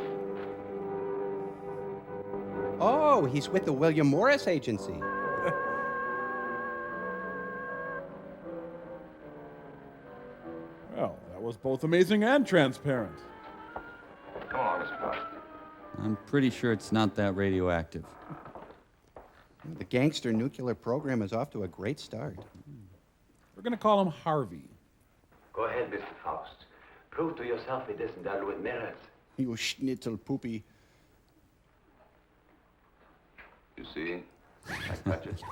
Oh, he's with the William Morris Agency. Well, that was both amazing and transparent. Come along, Mr. Fox. I'm pretty sure it's not that radioactive. The gangster nuclear program is off to a great start. We're going to call him Harvey. Go ahead, Mr. Faust. Prove to yourself it isn't done with mirrors. You schnitzel poopy. You see? I touch it.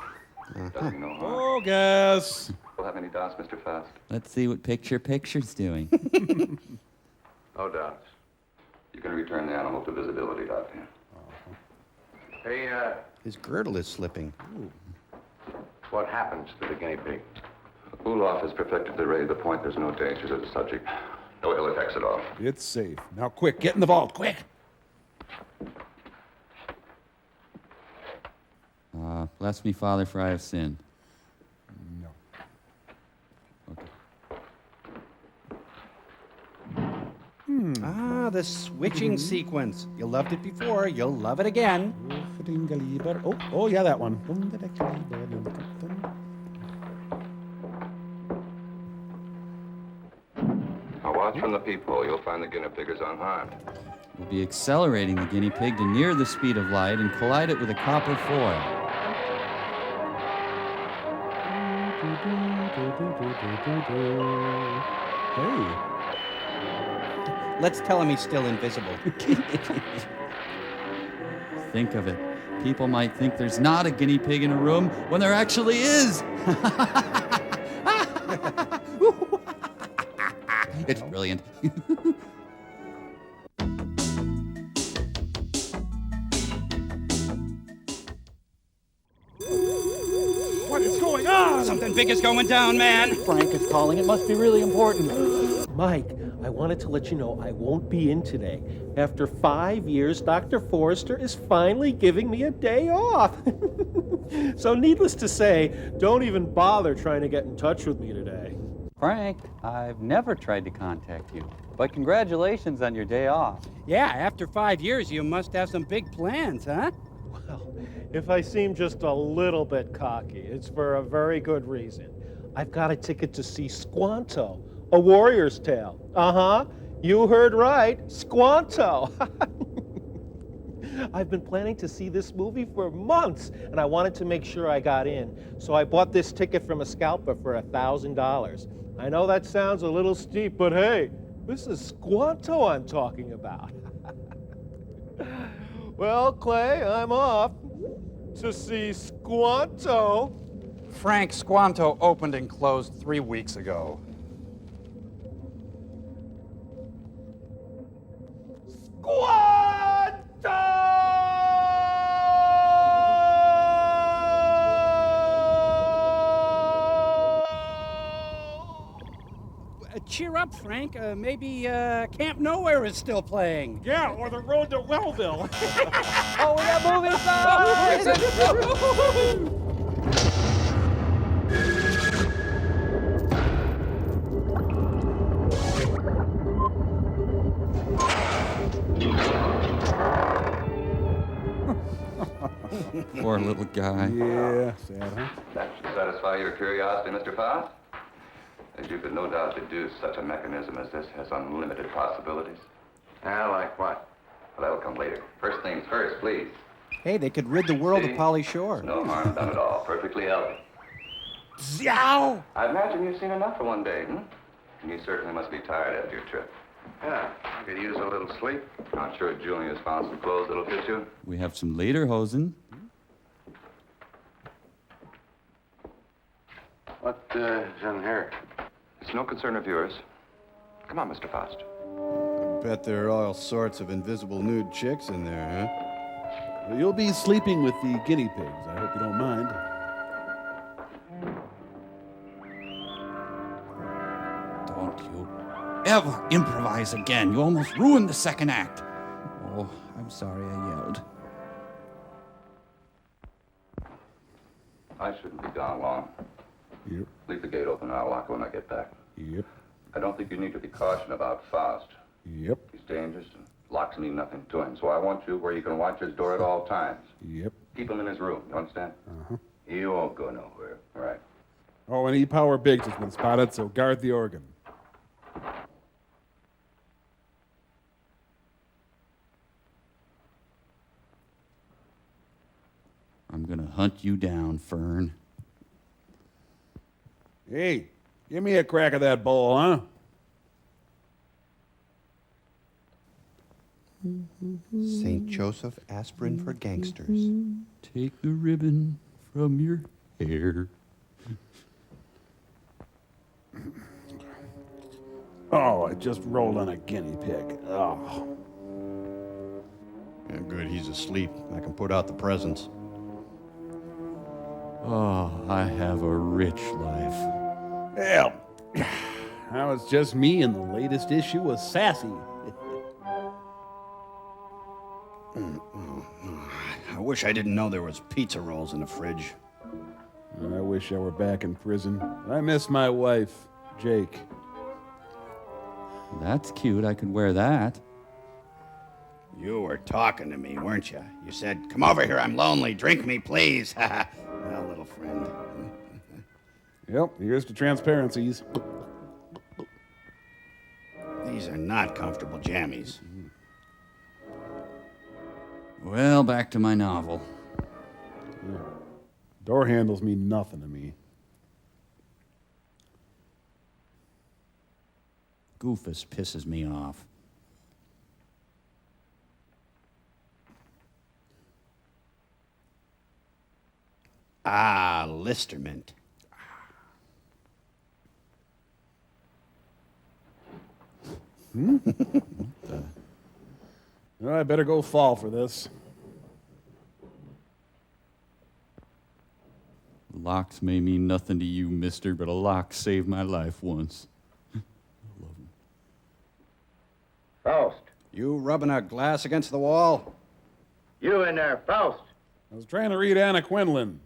Does me no harm. Oh, guess. We'll have any doubts, Mr. Faust? Let's see what Picture's doing. No doubts. You can return the animal to visibility, Doctor. Hey, His girdle is slipping. Ooh. What happens to the guinea pig? Ulaf has perfected the ray to the point there's no danger to the subject. No ill effects at all. It's safe. Now, quick, get in the vault, quick. Bless me, Father, for I have sinned. No. Okay. Ah, the switching sequence. You loved it before, you'll love it again. Oh, yeah, that one. Now watch from the peephole. You'll find the guinea pig is unharmed. We'll be accelerating the guinea pig to near the speed of light and collide it with a copper foil. Hey. Let's tell him he's still invisible. Think of it. People might think there's not a guinea pig in a room when there actually is. It's brilliant. What is going on? Something big is going down, man. Frank is calling. It must be really important. Mike, I wanted to let you know I won't be in today. After 5 years, Dr. Forrester is finally giving me a day off. So needless to say, don't even bother trying to get in touch with me today. Frank, I've never tried to contact you, but congratulations on your day off. Yeah, after 5 years, you must have some big plans, huh? Well, if I seem just a little bit cocky, it's for a very good reason. I've got a ticket to see Squanto, A Warrior's Tale. Uh-huh. You heard right. Squanto. I've been planning to see this movie for months, and I wanted to make sure I got in. So I bought this ticket from a scalper for $1,000. I know that sounds a little steep, but hey, this is Squanto I'm talking about. Well, Clay, I'm off to see Squanto. Frank, Squanto opened and closed 3 weeks ago. Cheer up, Frank. Maybe Camp Nowhere is still playing. Yeah, or the road to Wellville. Oh, we got movie Poor little guy. Yeah, sad, huh? That should satisfy your curiosity, Mr. Faust. As you could no doubt deduce, such a mechanism as this has unlimited possibilities. Like what? Well, that'll come later. First things first, please. Hey, they could rid the world of Pauly Shore. No harm done at all. Perfectly healthy. Zow! I imagine you've seen enough for one day, hmm? And you certainly must be tired after your trip. Yeah, I could use a little sleep. I'm sure Julia's found some clothes that'll fit you. We have some lederhosen. What is in here? It's no concern of yours. Come on, Mr. Faust. Bet there are all sorts of invisible nude chicks in there, huh? Well, you'll be sleeping with the guinea pigs. I hope you don't mind. Don't you ever improvise again. You almost ruined the second act. Oh, I'm sorry I yelled. I shouldn't be gone long. Yep. Leave the gate open and I'll lock it when I get back. Yep. I don't think you need to be cautious about Faust. Yep. He's dangerous and locks mean nothing to him. So I want you where you can watch his door at all times. Yep. Keep him in his room, you understand? Uh-huh. He won't go nowhere. All right. Oh, and E-Power Biggs has been spotted, so guard the organ. I'm gonna hunt you down, Fern. Hey, give me a crack of that bowl, huh? St. Joseph aspirin for gangsters. Take the ribbon from your hair. Oh, I just rolled on a guinea pig. Oh. Yeah, good, he's asleep. I can put out the presents. Oh, I have a rich life. Well, now it's just me and the latest issue of Sassy. I wish I didn't know there was pizza rolls in the fridge. I wish I were back in prison. I miss my wife, Jake. That's cute. I could wear that. You were talking to me, weren't you? You said, "Come over here, I'm lonely. Drink me, please." Well, little friend. Yep, here's to transparencies. These are not comfortable jammies. Well, back to my novel. Yeah. Door handles mean nothing to me. Goofus pisses me off. Ah, Listermint. Well, I better go fall for this. Locks may mean nothing to you, mister, but a lock saved my life once. Faust. You rubbing a glass against the wall? You in there, Faust. I was trying to read Anna Quinlan.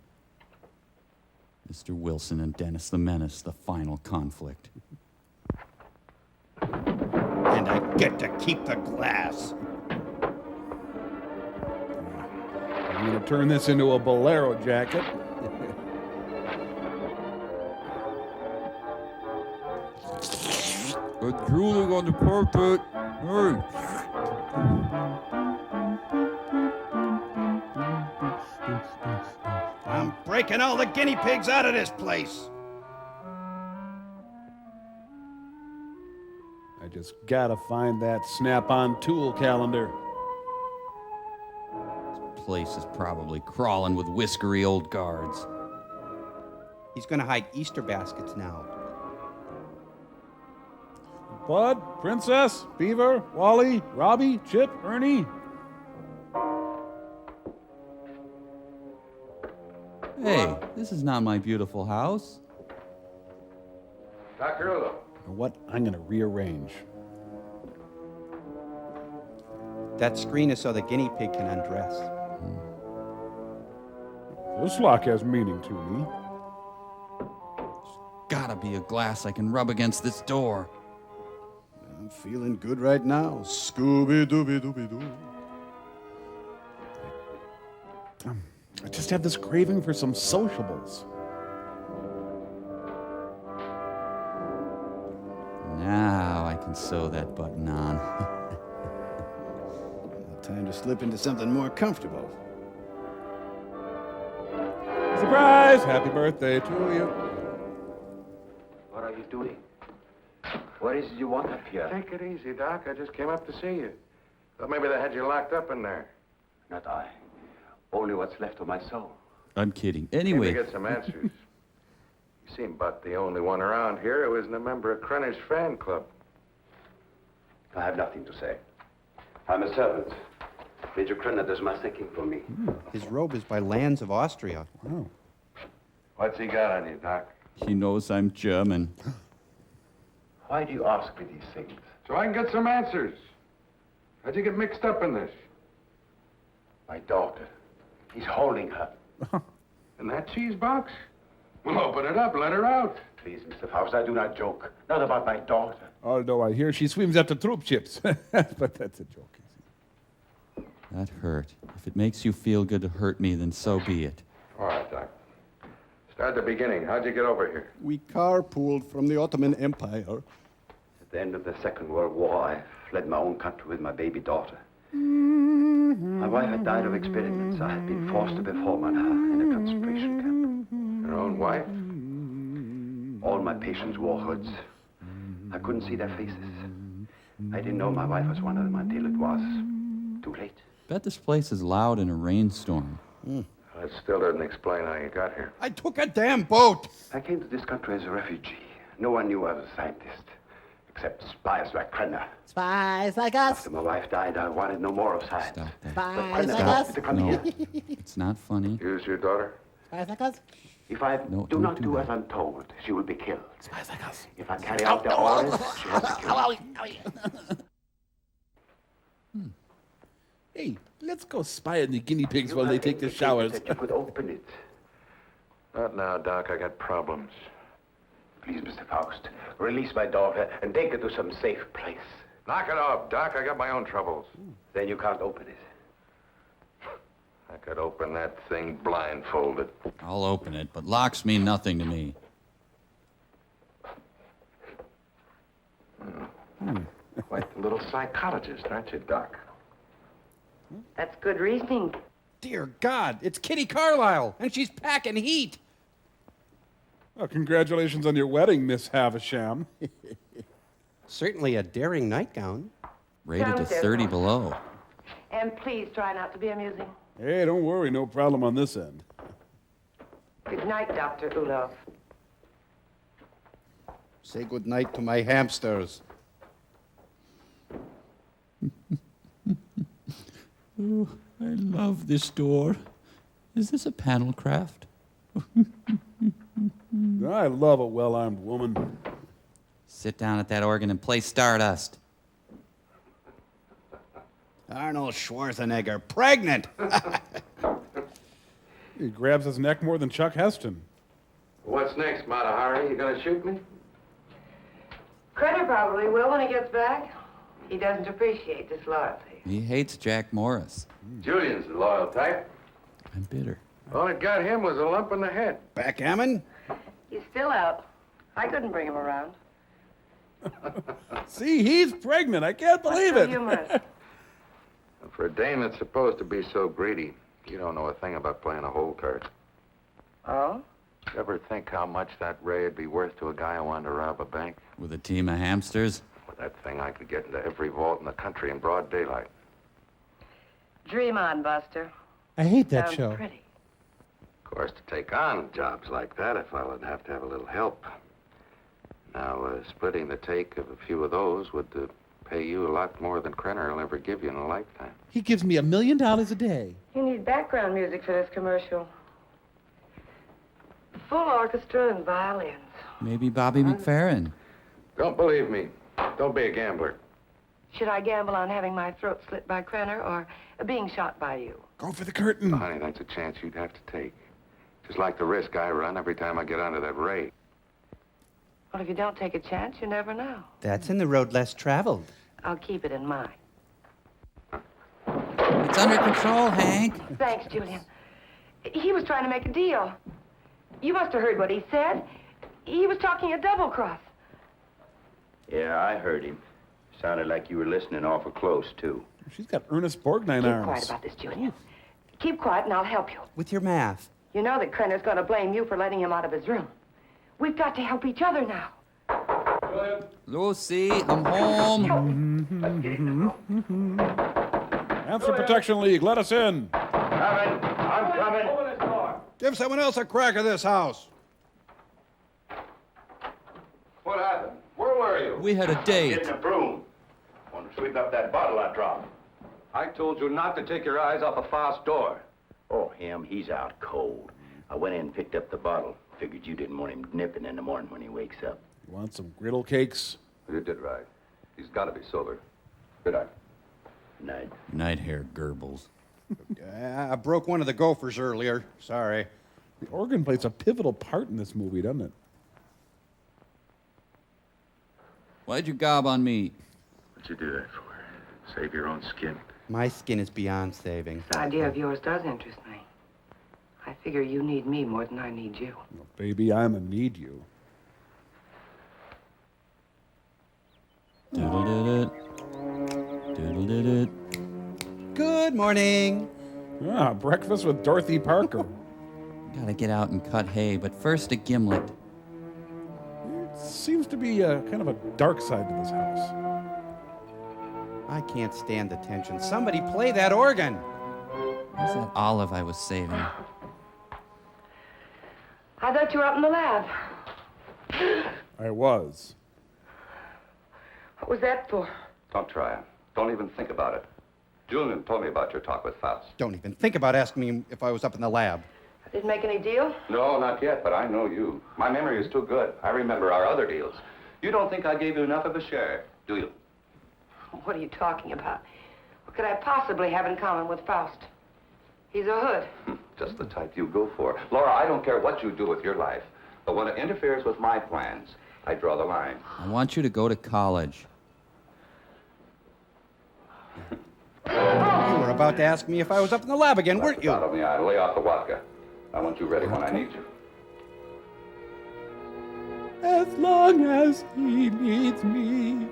Mr. Wilson and Dennis the Menace, the final conflict. And I get to keep the glass. I'm going to turn this into a bolero jacket. But drooling on the carpet. Hey. I'm breaking all the guinea pigs out of this place. I just gotta find that snap-on tool calendar. This place is probably crawling with whiskery old guards. He's gonna hide Easter baskets now. Bud, Princess, Beaver, Wally, Robbie, Chip, Ernie. Hey, this is not my beautiful house. Dr. Ulo. You know what? I'm gonna rearrange. That screen is so the guinea pig can undress. This lock has meaning to me. Gotta be a glass I can rub against this door. I'm feeling good right now. Scooby-Dooby-Dooby-Doo. I just have this craving for some sociables. Now I can sew that button on. Time to slip into something more comfortable. Surprise! Happy birthday to you. What are you doing? What is it you want up here? Take it easy, Doc. I just came up to see you. Thought maybe they had you locked up in there. Not I. Only what's left of my soul. I'm kidding. Came Anyway. to get some answers. You seem about the only one around here who isn't a member of Krenner's fan club. I have nothing to say. I'm a servant. Major Krenner does my thinking for me. His robe is by Lands of Austria. Wow. What's he got on you, Doc? He knows I'm German. Why do you ask me these things? So I can get some answers. How'd you get mixed up in this? My daughter. He's holding her. In that cheese box? Well, open it up. Let her out. Please, Mr. Faust, I do not joke. Not about my daughter. Although I hear she swims after troop chips. But that's a joke. That hurt. If it makes you feel good to hurt me, then so be it. All right, Doc. Start at the beginning. How'd you get over here? We carpooled from the Ottoman Empire. At the end of the Second World War, I fled my own country with my baby daughter. My wife had died of experiments. I had been forced to perform on her in a concentration camp. Your own wife? All my patients wore hoods. I couldn't see their faces. I didn't know my wife was one of them until it was too late. Bet this place is loud in a rainstorm. That still doesn't explain how you got here. I took a damn boat. I came to this country as a refugee. No one knew I was a scientist, except spies like Krenner. Spies like us. After my wife died, I wanted no more of science. Stop that. Spies like Krenner us. wanted to come No, here. it's not funny. Use your daughter? Spies like us. If I No, do don't not do do that. as I'm told, she will be killed. Spies like us. If I carry out the orders, she has to kill me. Hey, let's go spy on the guinea pigs You while they have take their indicated showers. that you could open it. Not now, Doc. I got problems. Please, Mr. Faust, release my daughter and take her to some safe place. Knock it off, Doc. I got my own troubles. Then you can't open it. I could open that thing blindfolded. I'll open it, but locks mean nothing to me. Quite the little psychologist, aren't you, Doc? That's good reasoning. Dear God, it's Kitty Carlisle, and she's packing heat. Well, congratulations on your wedding, Miss Havisham. Certainly a daring nightgown. Rated to 30 below. And please try not to be amusing. Hey, don't worry, no problem on this end. Good night, Dr. Ulof. Say good night to my hamsters. Oh, I love this door. Is this a panel craft? I love a well-armed woman. Sit down at that organ and play Stardust. Arnold Schwarzenegger, pregnant! He grabs his neck more than Chuck Heston. What's next, Mata Hari? You gonna shoot me? Crenner probably will when he gets back. He doesn't appreciate disloyalty. He hates Jack Morris. Julian's the loyal type. I'm bitter. All it got him was a lump in the head. Backgammon? He's still out. I couldn't bring him around. See, he's pregnant. I can't believe it. Humorous. For a dame that's supposed to be so greedy, you don't know a thing about playing a hole card. Oh? You ever think how much that ray would be worth to a guy who wanted to rob a bank? With a team of hamsters? With that thing, I could get into every vault in the country in broad daylight. Dream on, Buster. I hate that Sounds show. pretty. Of course, to take on jobs like that, a fellow would have to have a little help. Now, splitting the take of a few of those would pay you a lot more than Crenner will ever give you in a lifetime. He gives me $1 million a day. You need background music for this commercial. Full orchestra and violins. Maybe Bobby McFerrin. Don't believe me. Don't be a gambler. Should I gamble on having my throat slit by Crenner or being shot by you? Go for the curtain. Honey, that's a chance you'd have to take. Just like the risk I run every time I get onto that ray. Well, if you don't take a chance, you never know. That's in the road less traveled. I'll keep it in mind. It's under control, Hank. Thanks, Julian. He was trying to make a deal. You must have heard what he said. He was talking a double cross. Yeah, I heard him. Sounded like you were listening awful close, too. She's got Ernest Borgnine Keep arms. quiet about this, Julian. Keep quiet and I'll help you. With your math. You know that Crenner's going to blame you for letting him out of his room. We've got to help each other now. Lucy, I'm home. Hamster Protection League, let us in. Coming. I'm coming. Give someone else a crack at this house. What happened? Where were you? We had a date. Getting a broom. Want to sweep up that bottle I dropped. I told you not to take your eyes off a fast door. Oh, him, he's out cold. I went in and picked up the bottle. Figured you didn't want him nipping in the morning when he wakes up. You want some griddle cakes? You did right. He's got to be sober. Good night. Night. Night hair Goebbels. I broke one of the gophers earlier. Sorry. The organ plays a pivotal part in this movie, doesn't it? Why'd you gob on me? What'd you do that for? Save your own skin. My skin is beyond saving. This idea of yours does interest me. I figure you need me more than I need you. Well, baby, I'm a need you. Doodle-did-it. Doodle-did-it. Good morning. Ah, breakfast with Dorothy Parker. Gotta get out and cut hay, but first a gimlet. Seems to be kind of a dark side to this house. I can't stand the tension. Somebody play that organ. Where's that olive I was saving? I thought you were up in the lab. I was. What was that for? Don't try it. Don't even think about it. Julian told me about your talk with Faust. Don't even think about asking me if I was up in the lab. I didn't make any deal? No, not yet, but I know you. My memory is too good. I remember our other deals. You don't think I gave you enough of a share, do you? What are you talking about? What could I possibly have in common with Faust? He's a hood. Just the type you go for. Laura, I don't care what you do with your life, but when it interferes with my plans, I draw the line. I want you to go to college. You were about to ask me if I was up in the lab again, weren't you? Out of me, I lay off the vodka. I want you ready when I need you. As long as he needs me.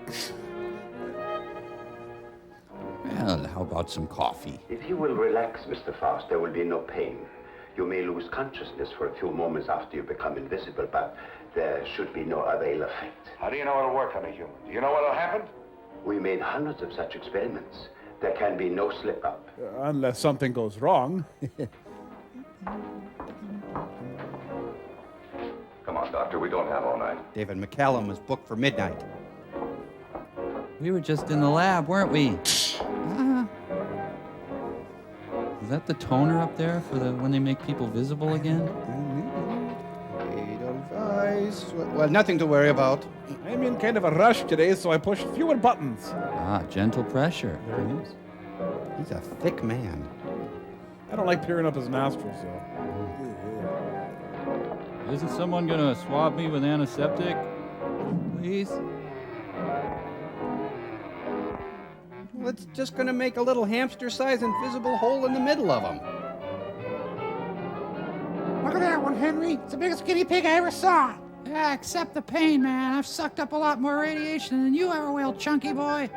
Well, how about some coffee? If you will relax, Mr. Faust, there will be no pain. You may lose consciousness for a few moments after you become invisible, but there should be no other ill effect. How do you know it'll work on a human? Do you know what'll happen? We made hundreds of such experiments. There can be no slip-up. Unless something goes wrong. on, Doctor. We don't have all night. David McCallum was booked for midnight. We were just in the lab, weren't we? Is that the toner up there for when they make people visible again? Well, nothing to worry about. I'm in kind of a rush today, so I pushed fewer buttons. Ah, gentle pressure. He's a thick man. I don't like peering up his nostrils, though. Isn't someone gonna swab me with antiseptic? Please? Well, it's just going to make a little hamster-sized invisible hole in the middle of him. Look at that one, Henry. It's the biggest guinea pig I ever saw. Yeah, accept the pain, man. I've sucked up a lot more radiation than you ever will, chunky boy.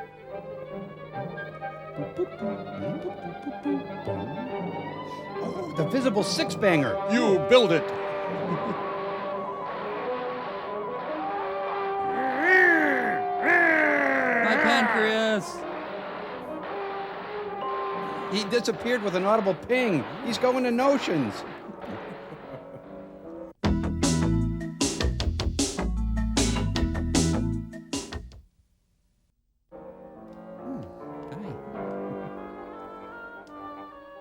Oh, the visible six-banger. You build it. My pancreas! He disappeared with an audible ping. He's going to Notions.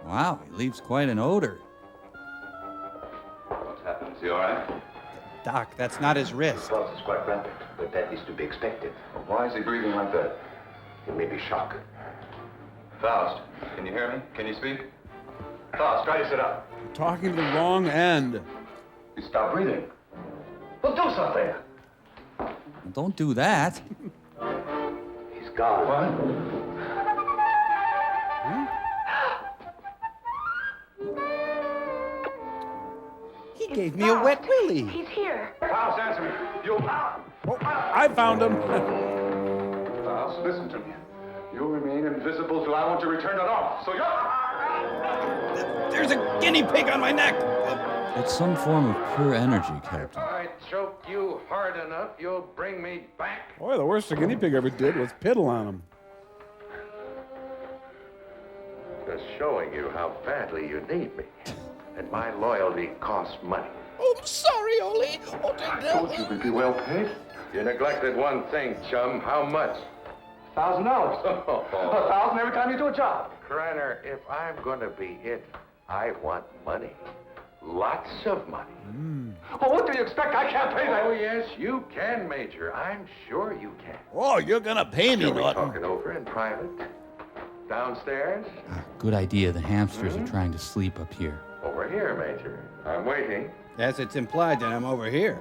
Wow, he leaves quite an odor. What's happened? Is he all right? Doc, that's not his wrist. The pulse is quite rapid, but that is to be expected. Why is he breathing like that? It may be shock. Faust, can you hear me? Can you speak? Faust, try to sit up. You're talking to the wrong end. He stopped breathing. Well, do something. Don't do that. He's gone. What? He gave me a wet willy. He's here. Faust, answer me. You. Oh, I found him. Faust, listen to me. You'll remain invisible till I want to return it off. So you're. There's a guinea pig on my neck. It's some form of pure energy, Captain. I choke you hard enough, you'll bring me back. Boy, the worst a guinea pig ever did was piddle on him. Just showing you how badly you need me. And my loyalty costs money. Oh, I'm sorry, Ole. Oh, I told you we'd be well paid. You neglected one thing, chum. How much? $1,000. $1,000 every time you do a job. Krenner, if I'm going to be it, I want money. Lots of money. Well, what do you expect? I can't pay that. Oh, yes, you can, Major. I'm sure you can. Oh, you're gonna pay me, Shall we Norton. talk it over in private? Downstairs? Good idea. The hamsters are trying to sleep up here. Over here, Major. I'm waiting. As it's implied that I'm over here.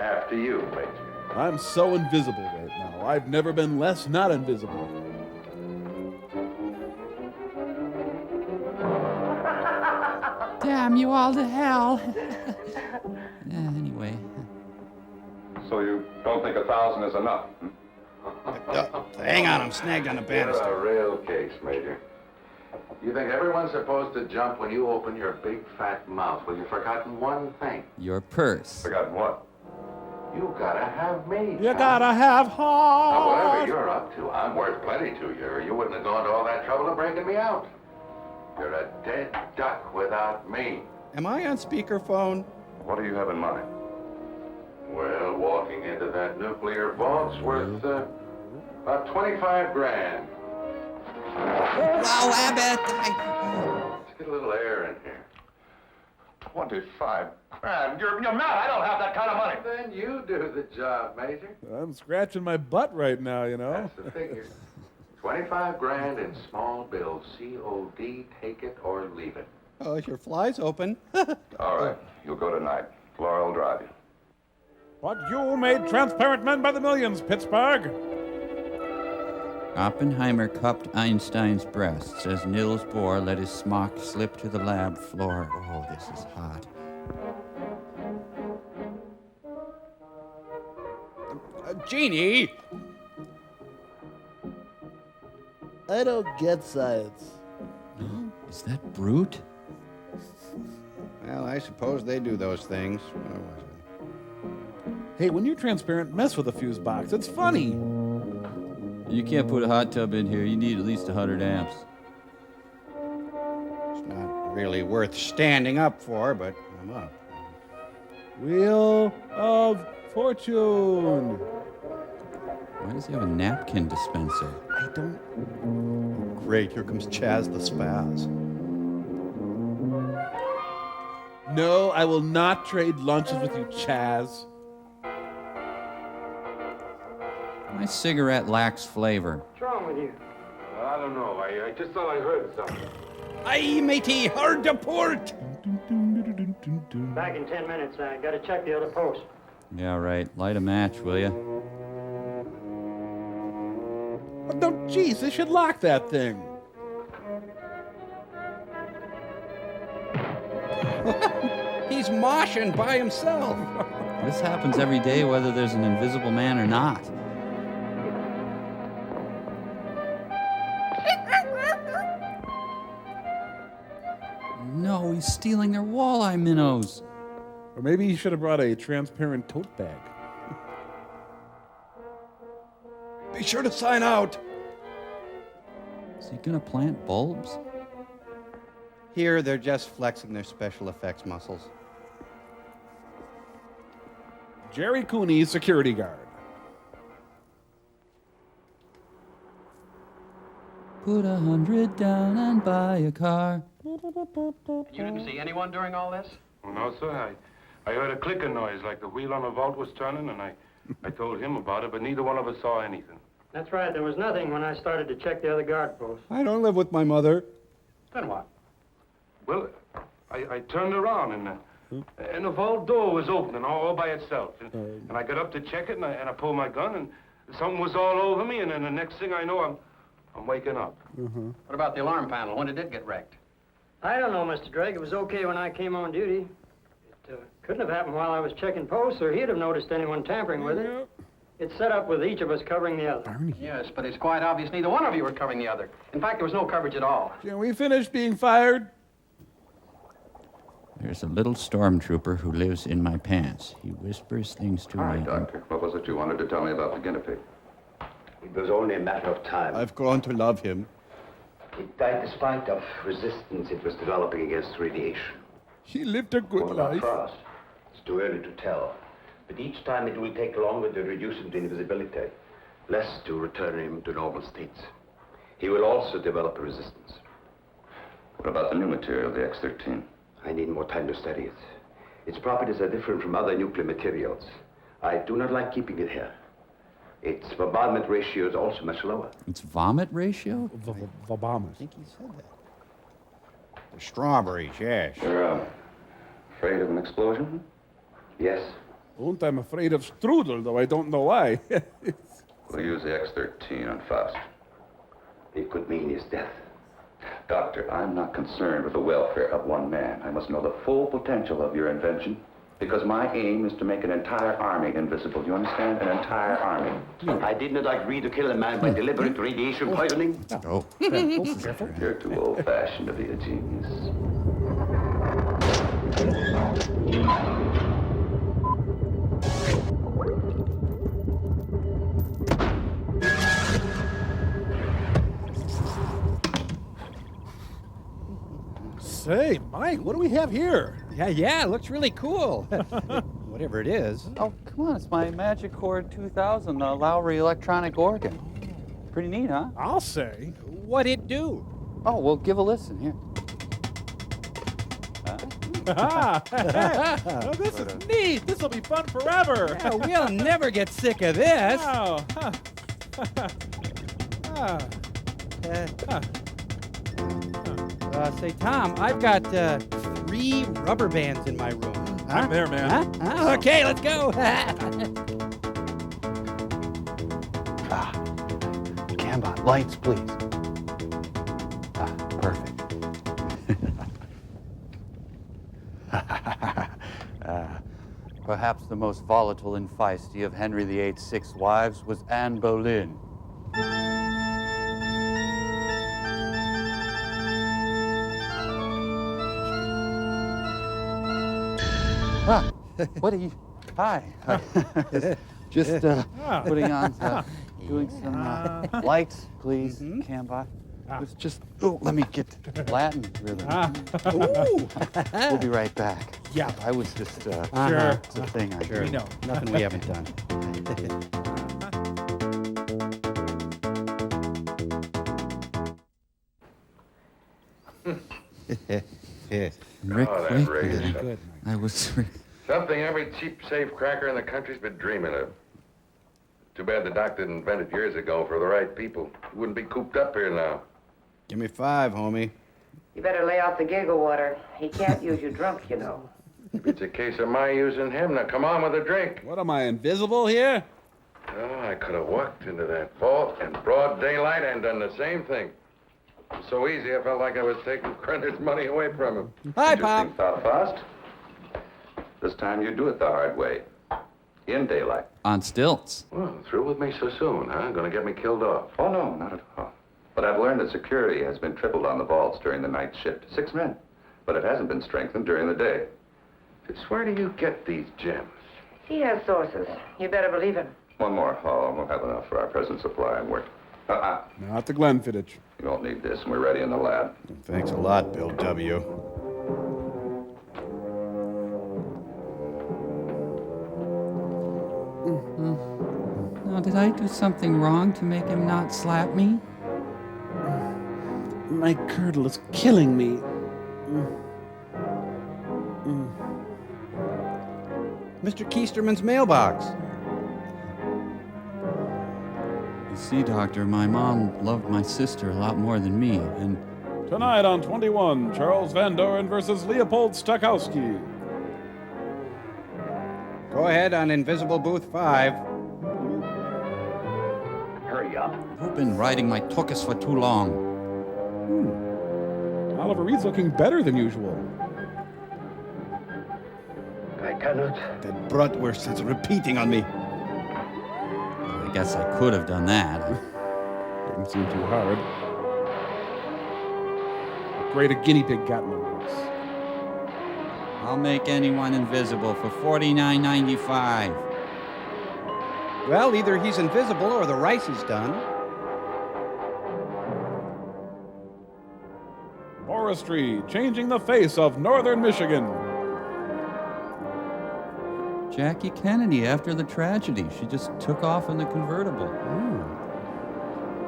After you, Major. I'm so invisible right now. I've never been less not invisible. Damn you all to hell. Anyway. So you don't think 1,000 is enough? Hang on, I'm snagged on a You're banister. a real case, Major. You think everyone's supposed to jump when you open your big fat mouth? Well, you've forgotten one thing. Your purse. Forgotten what? You gotta have me. You gotta have Now, heart. whatever you're up to, I'm worth plenty to you, or you wouldn't have gone to all that trouble of breaking me out. You're a dead duck without me. Am I on speakerphone? What do you have in mind? Well, walking into that nuclear vault's worth about 25 grand. Wow, Abbott! Let's get a little air in here. 25 grand? You're mad. I don't have that kind of money. Then you do the job, Major. I'm scratching my butt right now, you know. That's the figure. 25 grand in small bills. COD, take it or leave it. Oh, your fly's open. All right. You'll go tonight. Laura will drive you. But you made transparent men by the millions, Pittsburgh. Oppenheimer cupped Einstein's breasts as Niels Bohr let his smock slip to the lab floor. Oh, this is hot. Jeannie! I don't get science. Is that Brute? Well, I suppose they do those things. Hey, when you're transparent, mess with a fuse box. It's funny. You can't put a hot tub in here. You need at least 100 amps. It's not really worth standing up for, but I'm up. Wheel of Fortune. Why does he have a napkin dispenser? I don't. Great, here comes Chaz the Spaz. No, I will not trade lunches with you, Chaz. My cigarette lacks flavor. What's wrong with you? I don't know. I just thought I heard something. Aye, matey, hard to port. Back in 10 minutes. I gotta check the other post. Yeah, right. Light a match, will you? Oh, no, jeez, they should lock that thing. He's moshing by himself. This happens every day, whether there's an invisible man or not. No, he's stealing their walleye minnows. Or maybe he should have brought a transparent tote bag. Be sure to sign out. Is he gonna plant bulbs? Here, they're just flexing their special effects muscles. Jerry Cooney, security guard. Put 100 down and buy a car. You didn't see anyone during all this? No, sir. I heard a clicking noise like the wheel on a vault was turning, and I told him about it, but neither one of us saw anything. That's right. There was nothing when I started to check the other guard post. I don't live with my mother. Then what? Well, I turned around, and the vault door was opening all by itself. And I got up to check it, and I pulled my gun, and something was all over me, and then the next thing I know, I'm waking up. What about the alarm panel? When did it get wrecked? I don't know, Mr. Drake. It was okay when I came on duty. It couldn't have happened while I was checking posts, or he'd have noticed anyone tampering with it. It's set up with each of us covering the other. Yes, but it's quite obvious neither one of you were covering the other. In fact, there was no coverage at all. Can we finish being fired? There's a little stormtrooper who lives in my pants. He whispers things to Hi, me. Doctor. What was it you wanted to tell me about the guinea pig? It was only a matter of time. I've grown to love him. It died despite of resistance it was developing against radiation. He lived a good What about life. Frost? It's too early to tell. But each time it will take longer to reduce him to invisibility, less to return him to normal states. He will also develop a resistance. What about the new material, the X-13? I need more time to study it. Its properties are different from other nuclear materials. I do not like keeping it here. Its bombardment ratio is also much lower. It's vomit ratio? Obama. I think he said that. The strawberries, yes. You're afraid of an explosion? Yes. And I'm afraid of strudel, though I don't know why. We'll use the X-13 on Faust. It could mean his death. Doctor, I'm not concerned with the welfare of one man. I must know the full potential of your invention, because my aim is to make an entire army invisible. Do you understand? An entire army. I did not agree to kill a man by deliberate radiation poisoning. Oh. Careful. You're too old-fashioned to be a genius. Say, Mike, what do we have here? Yeah, it looks really cool. Whatever it is. Oh, come on, it's my Magic Chord 2000 Lowry electronic organ. Pretty neat, huh? I'll say. What'd it do? Oh, well, give a listen here. Oh, this is neat. This will be fun forever. Yeah, we'll never get sick of this. Oh. Say, Tom, I've got 3 rubber bands in my room. I'm there, man. Huh? Okay, let's go. Cambot, lights, please. Perfect. Perhaps the most volatile and feisty of Henry VIII's 6 wives was Anne Boleyn. What are you? Hi. Just putting on, doing some lights, please, Cambot. It's just, let me get Latin rhythm. Ooh. We'll be right back. Yeah. I was just, Sure. it's a thing I Sure. do. We know. Nothing we haven't done. Rick Oh, that Quake, raise. man. Good. I was. Something every cheap, safe cracker in the country's been dreaming of. Too bad the doc didn't invent it years ago for the right people. You wouldn't be cooped up here now. Give me 5, homie. You better lay off the giggle water. He can't use you drunk, you know. If it's a case of my using him, now come on with a drink. What am I, invisible here? Oh, I could have walked into that vault in broad daylight and done the same thing. It was so easy, I felt like I was taking Crender's money away from him. Hi, Pop. Thought fast. This time you do it the hard way. In daylight. On stilts. Well, through with me so soon, huh? Gonna get me killed off. Oh, no, not at all. But I've learned that security has been tripled on the vaults during the night shift. 6 men. But it hasn't been strengthened during the day. Just where do you get these gems? He has sources. You better believe him. One more haul, and we'll have enough for our present supply and work. Not the Glenfiddich. You won't need this, and we're ready in the lab. Thanks a lot, Bill W. Now, did I do something wrong to make him not slap me? My curdle is killing me. Mr. Keisterman's mailbox. You see, Doctor, my mom loved my sister a lot more than me, and Tonight on 21, Charles Van Doren versus Leopold Stokowski. Go ahead on Invisible Booth 5. Hurry up. you've been riding my tuchus for too long. Oliver Reed's looking better than usual. I cannot. That bratwurst is repeating on me. I guess I could have done that. Didn't seem too hard. Great a guinea pig got in the works. I'll make anyone invisible for $49.95. Well, either he's invisible or the rice is done. Forestry, changing the face of northern Michigan. Jackie Kennedy, after the tragedy, she just took off in the convertible.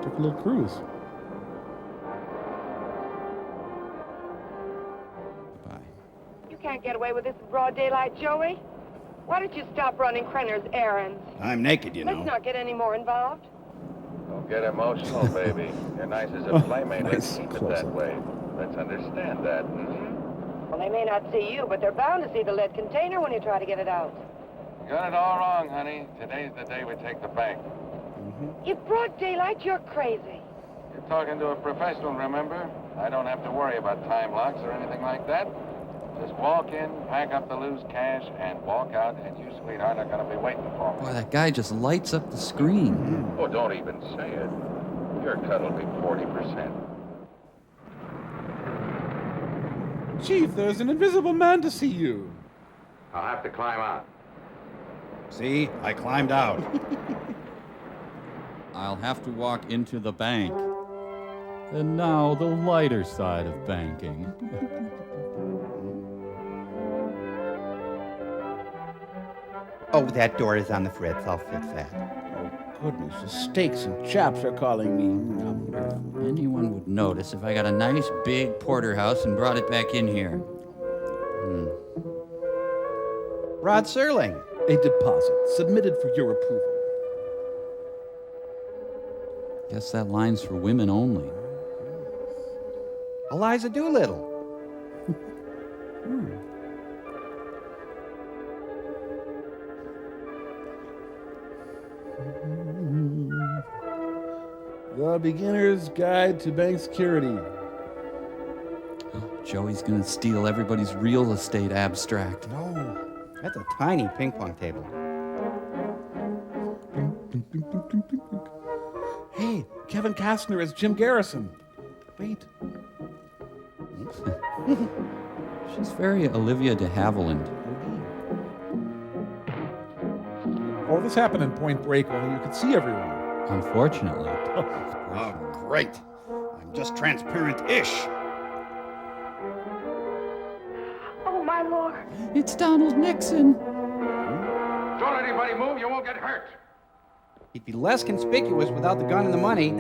Took a little cruise. You can't get away with this in broad daylight, Joey. Why don't you stop running Krenner's errands? I'm naked, you know. Let's not get any more involved. Don't get emotional, baby. You're nice as a playmate. Let's keep it that way. Let's understand that. Well, they may not see you, but they're bound to see the lead container when you try to get it out. You got it all wrong, honey. Today's the day we take the bank. In broad daylight, you're crazy. You're talking to a professional, remember? I don't have to worry about time locks or anything like that. Just walk in, pack up the loose cash, and walk out, and you, sweetheart, are going to be waiting for me. Boy, that guy just lights up the screen. Oh, don't even say it. Your cut will be 40%. Chief, there's an invisible man to see you. I'll have to climb out. See, I climbed out. I'll have to walk into the bank. And now the lighter side of banking. Oh, that door is on the fritz. I'll fix that. Goodness, the steaks and chaps are calling me. Anyone would notice if I got a nice big porterhouse and brought it back in here. Rod Serling. A deposit submitted for your approval. Guess that line's for women only. Eliza Doolittle. The Beginner's Guide to Bank Security. Joey's gonna steal everybody's real estate abstract. No. That's a tiny ping pong table. Hey, Kevin Costner as Jim Garrison. Wait. She's very Olivia de Havilland. Oh, this happened in Point Break where you could see everyone. Unfortunately. Oh, great. I'm just transparent-ish. Oh, my Lord. It's Donald Nixon. Don't let anybody move, you won't get hurt. He'd be less conspicuous without the gun and the money.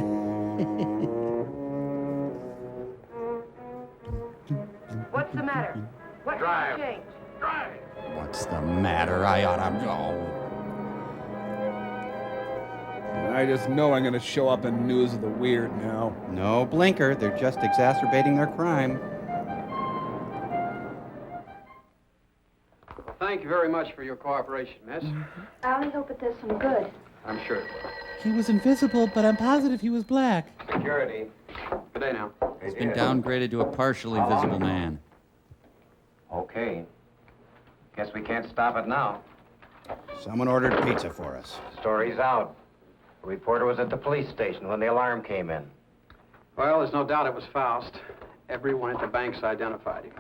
What's the matter? What's the change? Drive. What's the matter? I ought to go. I just know I'm going to show up in News of the Weird now. No blinker. They're just exacerbating their crime. Thank you very much for your cooperation, miss. I only hope it does some good. I'm sure. He was invisible, but I'm positive he was black. Security. Good day now. He's been downgraded to a partially visible man. Okay. Guess we can't stop it now. Someone ordered pizza for us. Story's out. The reporter was at the police station when the alarm came in. Well, there's no doubt it was Faust. Everyone at the bank's identified him.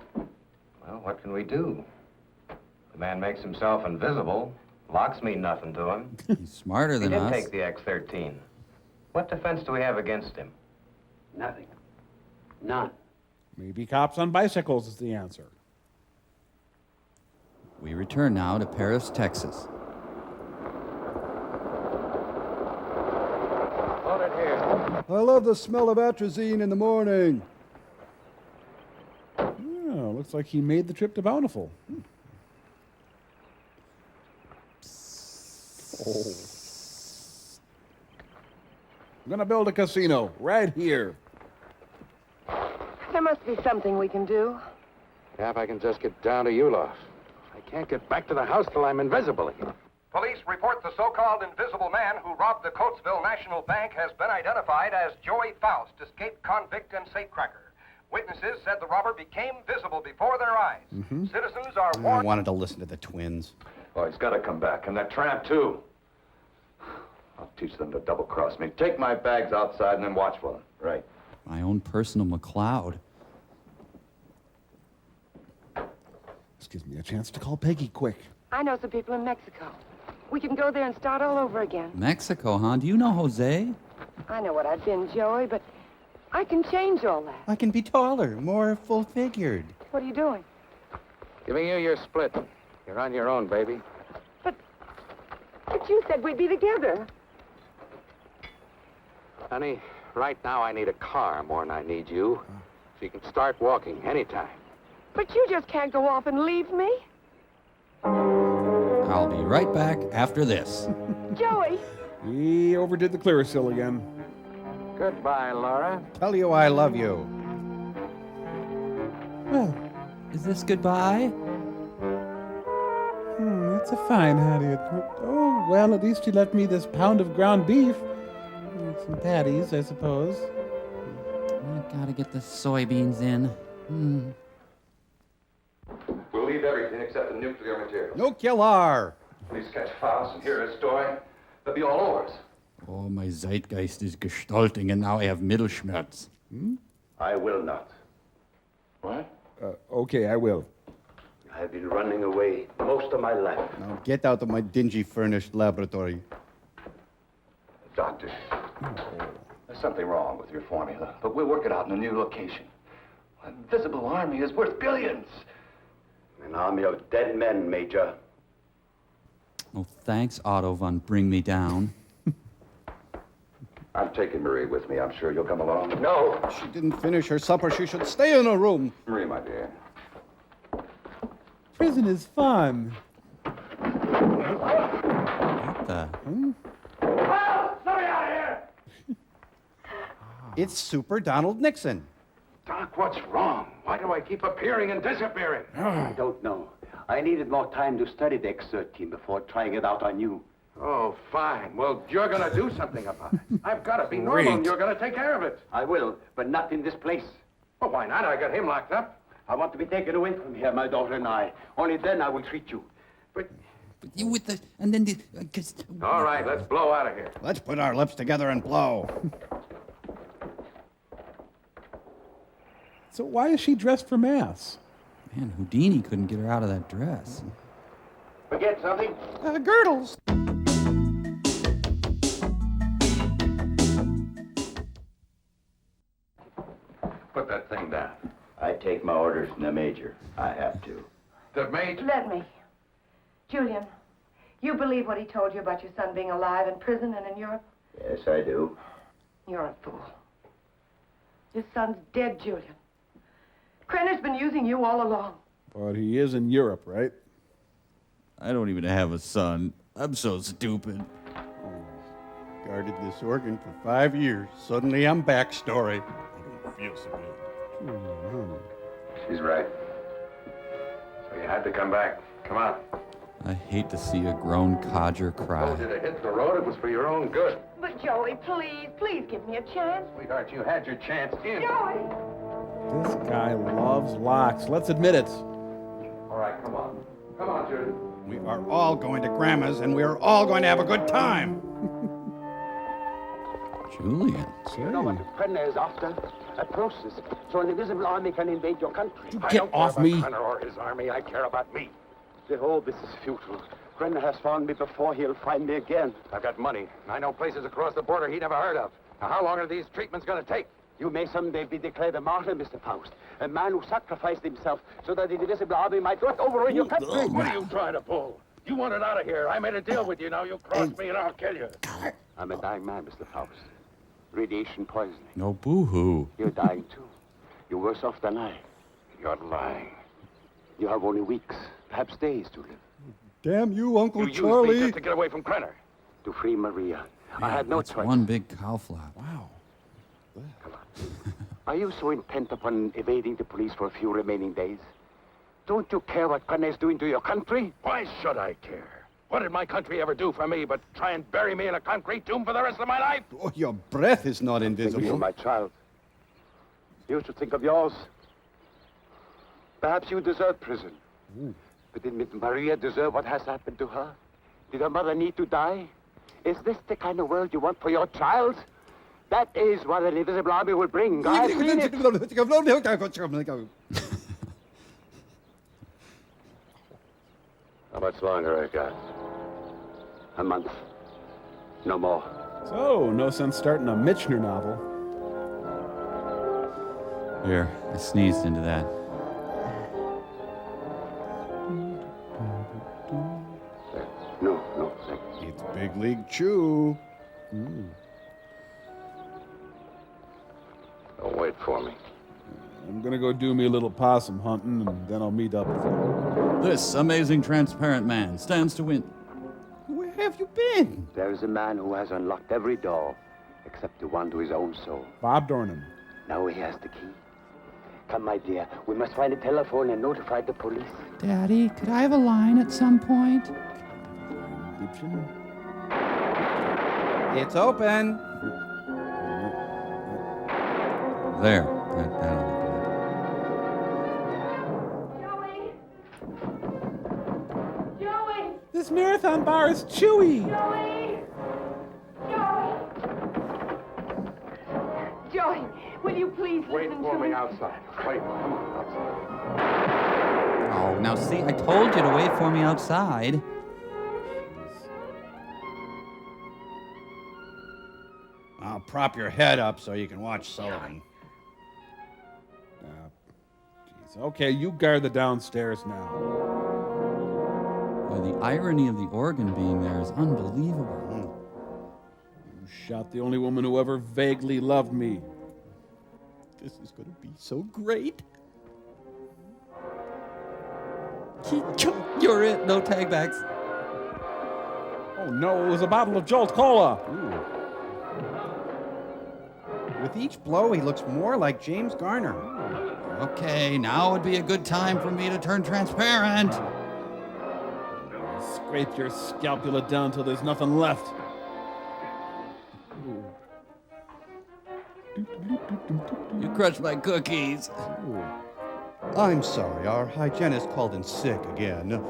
Well, what can we do? The man makes himself invisible. Locks mean nothing to him. He's smarter than He us. did take the X-13. What defense do we have against him? Nothing. None. Maybe cops on bicycles is the answer. We return now to Paris, Texas. Hold it here. I love the smell of atrazine in the morning. Oh, looks like he made the trip to Bountiful. Oh. I'm gonna build a casino right here. There must be something we can do. Yeah, if I can just get down to Ulof. I can't get back to the house till I'm invisible again. Police report the so-called invisible man who robbed the Coatesville National Bank has been identified as Joey Faust, escaped convict and safecracker. Witnesses said the robber became visible before their eyes. Citizens are I warned. wanted to listen to the twins. Oh, he's got to come back. And that tramp, too. I'll teach them to double-cross me. Take my bags outside and then watch for them. Right. My own personal McLeod. This gives me a chance to call Peggy quick. I know some people in Mexico. We can go there and start all over again. Mexico, huh? Do you know Jose? I know what I've been, Joey, but I can change all that. I can be taller, more full-figured. What are you doing? Giving you your split. You're on your own, baby. But you said we'd be together. Honey, right now I need a car more than I need you. So you can start walking anytime. But you just can't go off and leave me. I'll be right back after this. Joey! He overdid the Clearasil again. Goodbye, Laura. Tell you I love you. Well, Is this goodbye? That's a fine idiot. Oh, well, at least you left me this pound of ground beef. Some patties, I suppose. I gotta get the soybeans in. We'll leave everything except the nuclear material. Nuclear! Please catch Faust and hear his story. They'll be all over us. Oh, my Zeitgeist is gestalting, and now I have Mittelschmerz. I will not. What? Okay, I will. I've been running away most of my life. Now get out of my dingy furnished laboratory. Doctor, there's something wrong with your formula, but we'll work it out in a new location. An invisible army is worth billions. An army of dead men, Major. Oh, thanks, Otto von Bring Me Down. I'm taking Marie with me. I'm sure you'll come along. No! She didn't finish her supper. She should stay in her room. Marie, my dear. Prison is fun. What the? It's Super Donald Nixon. Doc, what's wrong? Why do I keep appearing and disappearing? I don't know. I needed more time to study the X-13 before trying it out on you. Oh, fine. Well, you're going to do something about it. I've got to be normal, and you're going to take care of it. I will, but not in this place. Well, why not? I got him locked up. I want to be taken away from here, my daughter and I. Only then I will treat you. But You with the and then the. all right, let's blow out of here. Let's put our lips together and blow. So why is she dressed for mass? Man, Houdini couldn't get her out of that dress. Forget something? Girdles. take my orders from the major. I have to. The major? Let me. Julian, you believe what he told you about your son being alive in prison and in Europe? Yes, I do. You're a fool. Your son's dead, Julian. Krenner's been using you all along. But he is in Europe, right? I don't even have a son. I'm so stupid. Guarded this organ for 5 years. Suddenly I'm back story. I don't feel so good. She's right. So you had to come back. Come on. I hate to see a grown codger I cry. told you to hit the road. It was for your own good. But Joey, please give me a chance. Sweetheart, you had your chance in. Joey! This guy loves locks. Let's admit it. All right, come on. Come on, Judy. We are all going to Grandma's, and we are all going to have a good time. Julian. You know what Krenner is after? A process, so an invisible army can invade your country. You get off me. Krenner or his army, I care about me. Behold, this is futile. Krenner has found me before, he'll find me again. I've got money. I know places across the border he never heard of. Now, how long are these treatments going to take? You may someday be declared a martyr, Mr. Faust. A man who sacrificed himself so that the invisible army might not overrun your country. What are you trying to pull? You want it out of here. I made a deal with you. Now you cross me and I'll kill you. I'm a dying man, Mr. Faust. Radiation poisoning. No boo-hoo. You're dying too. You're worse off than I. You're lying. You have only weeks, perhaps days to live. Damn you, Uncle You used Charlie. me just to get away from Krenner. To free Maria. I had no That's choice. one big cow flap. Wow. Are you so intent upon evading the police for a few remaining days? Don't you care what Krenner is doing to your country? Why should I care? What did my country ever do for me but try and bury me in a concrete tomb for the rest of my life? Oh, your breath is not Think invisible. of my child. You should think of yours. Perhaps you deserve prison. But did Miss Maria deserve what has happened to her? Did her mother need to die? Is this the kind of world you want for your child? That is what an invisible army will bring. I've seen it. How much longer I got? A month. No more. So, no sense starting a Mitchner novel. Here, I sneezed into that. No, thank you. It's Big League Chew. Don't wait for me. I'm gonna go do me a little possum hunting, and then I'll meet up with you. This amazing transparent man stands to win. Where have you been? There is a man who has unlocked every door except the one to his own soul. Bob Dornan. Now he has the key. Come, my dear. We must find a telephone and notify the police. Daddy, could I have a line at some point? It's open. There. Joey! This marathon bar is chewy. Joey! Joey, will you please Wait listen for to me outside. Wait, come on, outside. Oh, now see, I told you to wait for me outside. I'll prop your head up so you can watch Sullivan. Jeez. Okay, you guard the downstairs now. Boy, the irony of the organ being there is unbelievable. You shot the only woman who ever vaguely loved me. This is going to be so great. You're it. No tag backs. Oh no, it was a bottle of Jolt Cola. With each blow, he looks more like James Garner. Okay, now would be a good time for me to turn transparent. Scrape your scapula down till there's nothing left. You crushed my cookies. I'm sorry, our hygienist called in sick again.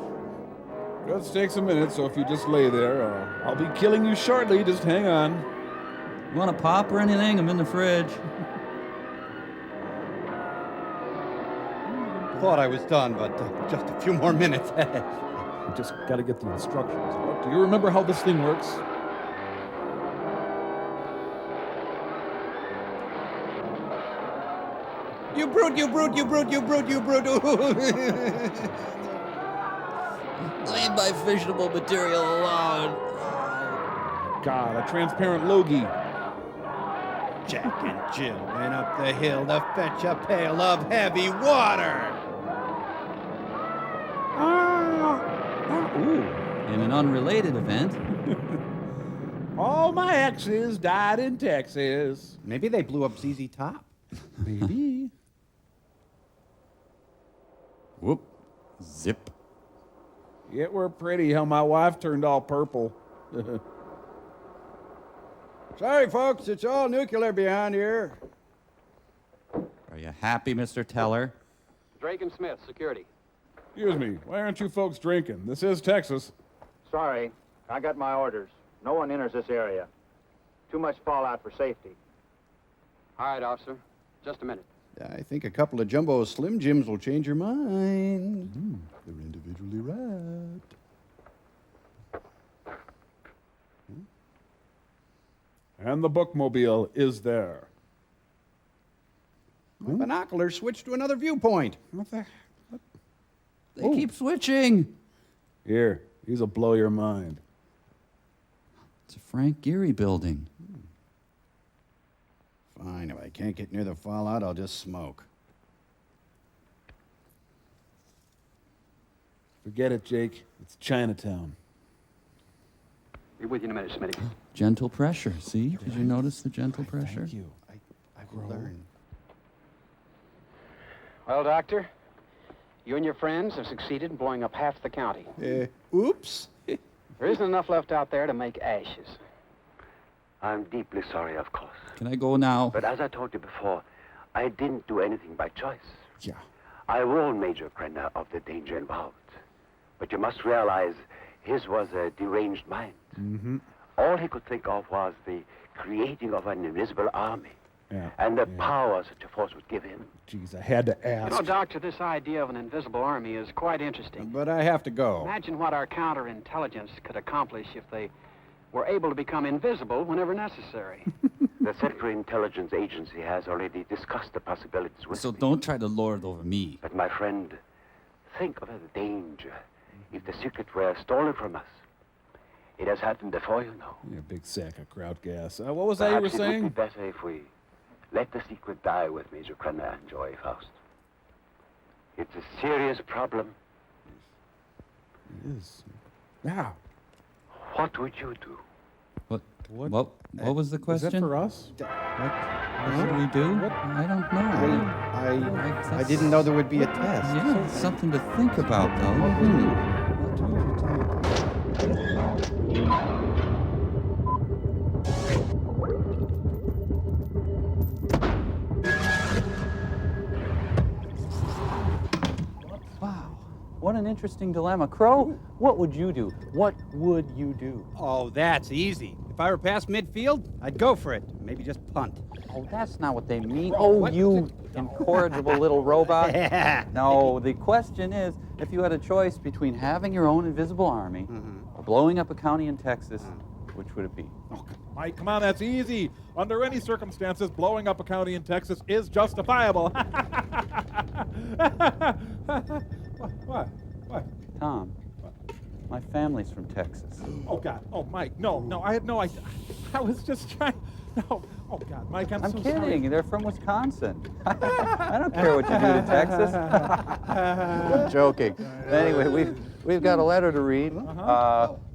Just takes a minute, so if you just lay there, I'll be killing you shortly. Just hang on. You want a pop or anything? I'm in the fridge. Thought I was done, but just a few more minutes. You just gotta get the instructions. Do you remember how this thing works? You brute, you brute, you brute, you brute, you brute. Leave my fissionable material alone. God, a transparent logie. Jack and Jill went up the hill to fetch a pail of heavy water. Ooh. In an unrelated event, All my exes died in Texas. Maybe they blew up ZZ Top. Maybe. Whoop. Zip. It were pretty how my wife turned all purple. Sorry, folks, it's all nuclear behind here. Are you happy, Mr. Teller? Drake and Smith, security. Excuse me, why aren't you folks drinking? This is Texas. Sorry, I got my orders. No one enters this area. Too much fallout for safety. All right, officer. Just a minute. I think a couple of Jumbo Slim Jims will change your mind. They're individually wrapped. And the bookmobile is there. My binoculars switched to another viewpoint. What the? They keep switching. Here, these will blow your mind. It's a Frank Gehry building. Fine, if I can't get near the fallout, I'll just smoke. Forget it, Jake. It's Chinatown. Be with you in a minute, Smitty. Gentle pressure. See? Did you notice the gentle pressure? Thank you. I will learn. Well, Doctor, you and your friends have succeeded in blowing up half the county. Oops. There isn't enough left out there to make ashes. I'm deeply sorry, of course. Can I go now? But as I told you before, I didn't do anything by choice. Yeah. I warned Major Krenner of the danger involved. But you must realize his was a deranged mind. Mm-hmm. All he could think of was the creating of an invisible army Yeah. and the power such a force would give him. Jeez, I had to ask. You know, Doctor, this idea of an invisible army is quite interesting. But I have to go. Imagine what our counterintelligence could accomplish if they were able to become invisible whenever necessary. The Central Intelligence Agency has already discussed the possibilities with So me. don't try to lord over me. But my friend, think of the danger if the secret were stolen from us. It has happened before, you know. Yeah, big sack of kraut gas. What was that you were Perhaps it would saying? be better if we let the secret die with Major Krenner and Joy Faust. It's a serious problem. It is. Yeah. What would you do? What was the question? Is that for us? What should we do? I don't know. I didn't know there would be a test. Yeah, it's something to think about, though. Wow, what an interesting dilemma. Crow, what would you do? What would you do? Oh, that's easy. If I were past midfield, I'd go for it. Maybe just punt. Oh, that's not what they mean. Oh, you incorrigible little robot. No, the question is, if you had a choice between having your own invisible army or blowing up a county in Texas, which would it be? Oh, Mike, come on, that's easy. Under any circumstances, blowing up a county in Texas is justifiable. What? Tom, my family's from Texas. Oh, God. Oh, Mike, no, I had no idea. I was just trying. No. Oh, God, Mike, I'm so kidding. sorry. They're from Wisconsin. I don't care what you do to Texas. I'm joking. Anyway, we've got a letter to read.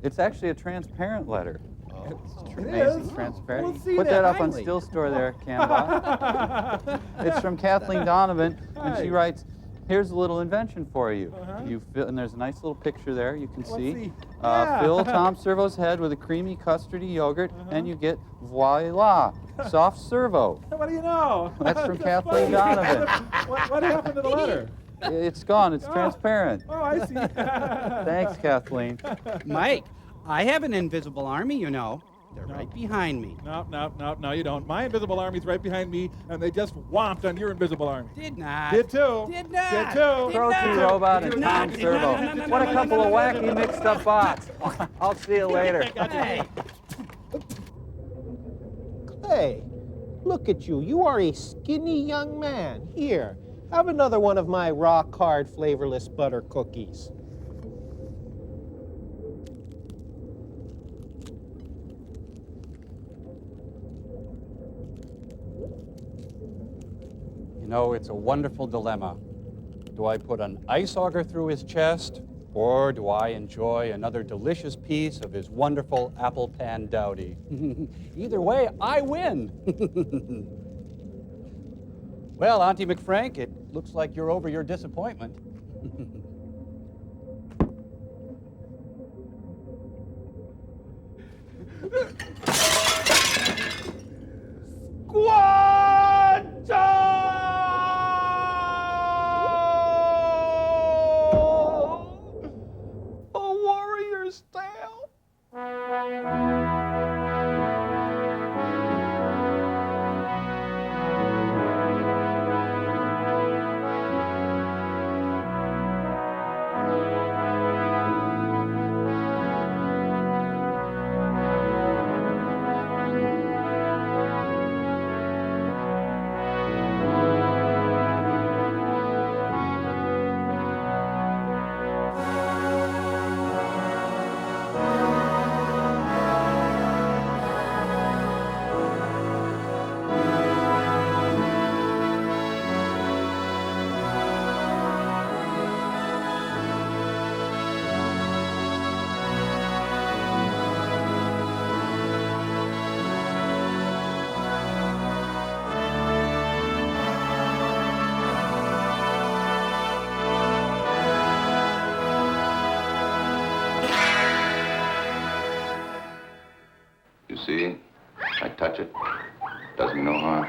It's actually a transparent letter. It's amazing, transparent. We'll see Put that up on finally. Still Store there, Canva. It's from Kathleen Donovan, and she writes, "Here's a little invention for you. You fill, and there's a nice little picture there you can see. Fill Tom Servo's head with a creamy custardy yogurt, and you get voila, soft servo." What do you know? That's from Kathleen Donovan. What happened to the letter? It's gone. It's transparent. Oh, I see. Thanks, Kathleen. Mike, I have an invisible army, you know. They're right behind me. No, you don't. My invisible army's right behind me, and they just whomped on your invisible army. Did not. Did too. Did not. Did too. Protein Robot and Tom Servo. What a couple of wacky mixed up bots. I'll see you later. Hey, Look at you. You are a skinny young man. Here, have another one of my rock hard flavorless butter cookies. You know, it's a wonderful dilemma. Do I put an ice auger through his chest, or do I enjoy another delicious piece of his wonderful apple pan dowdy? Either way, I win. Well, Auntie McFrank, it looks like you're over your disappointment. A warrior's tale. You see, I touch it, does me no harm.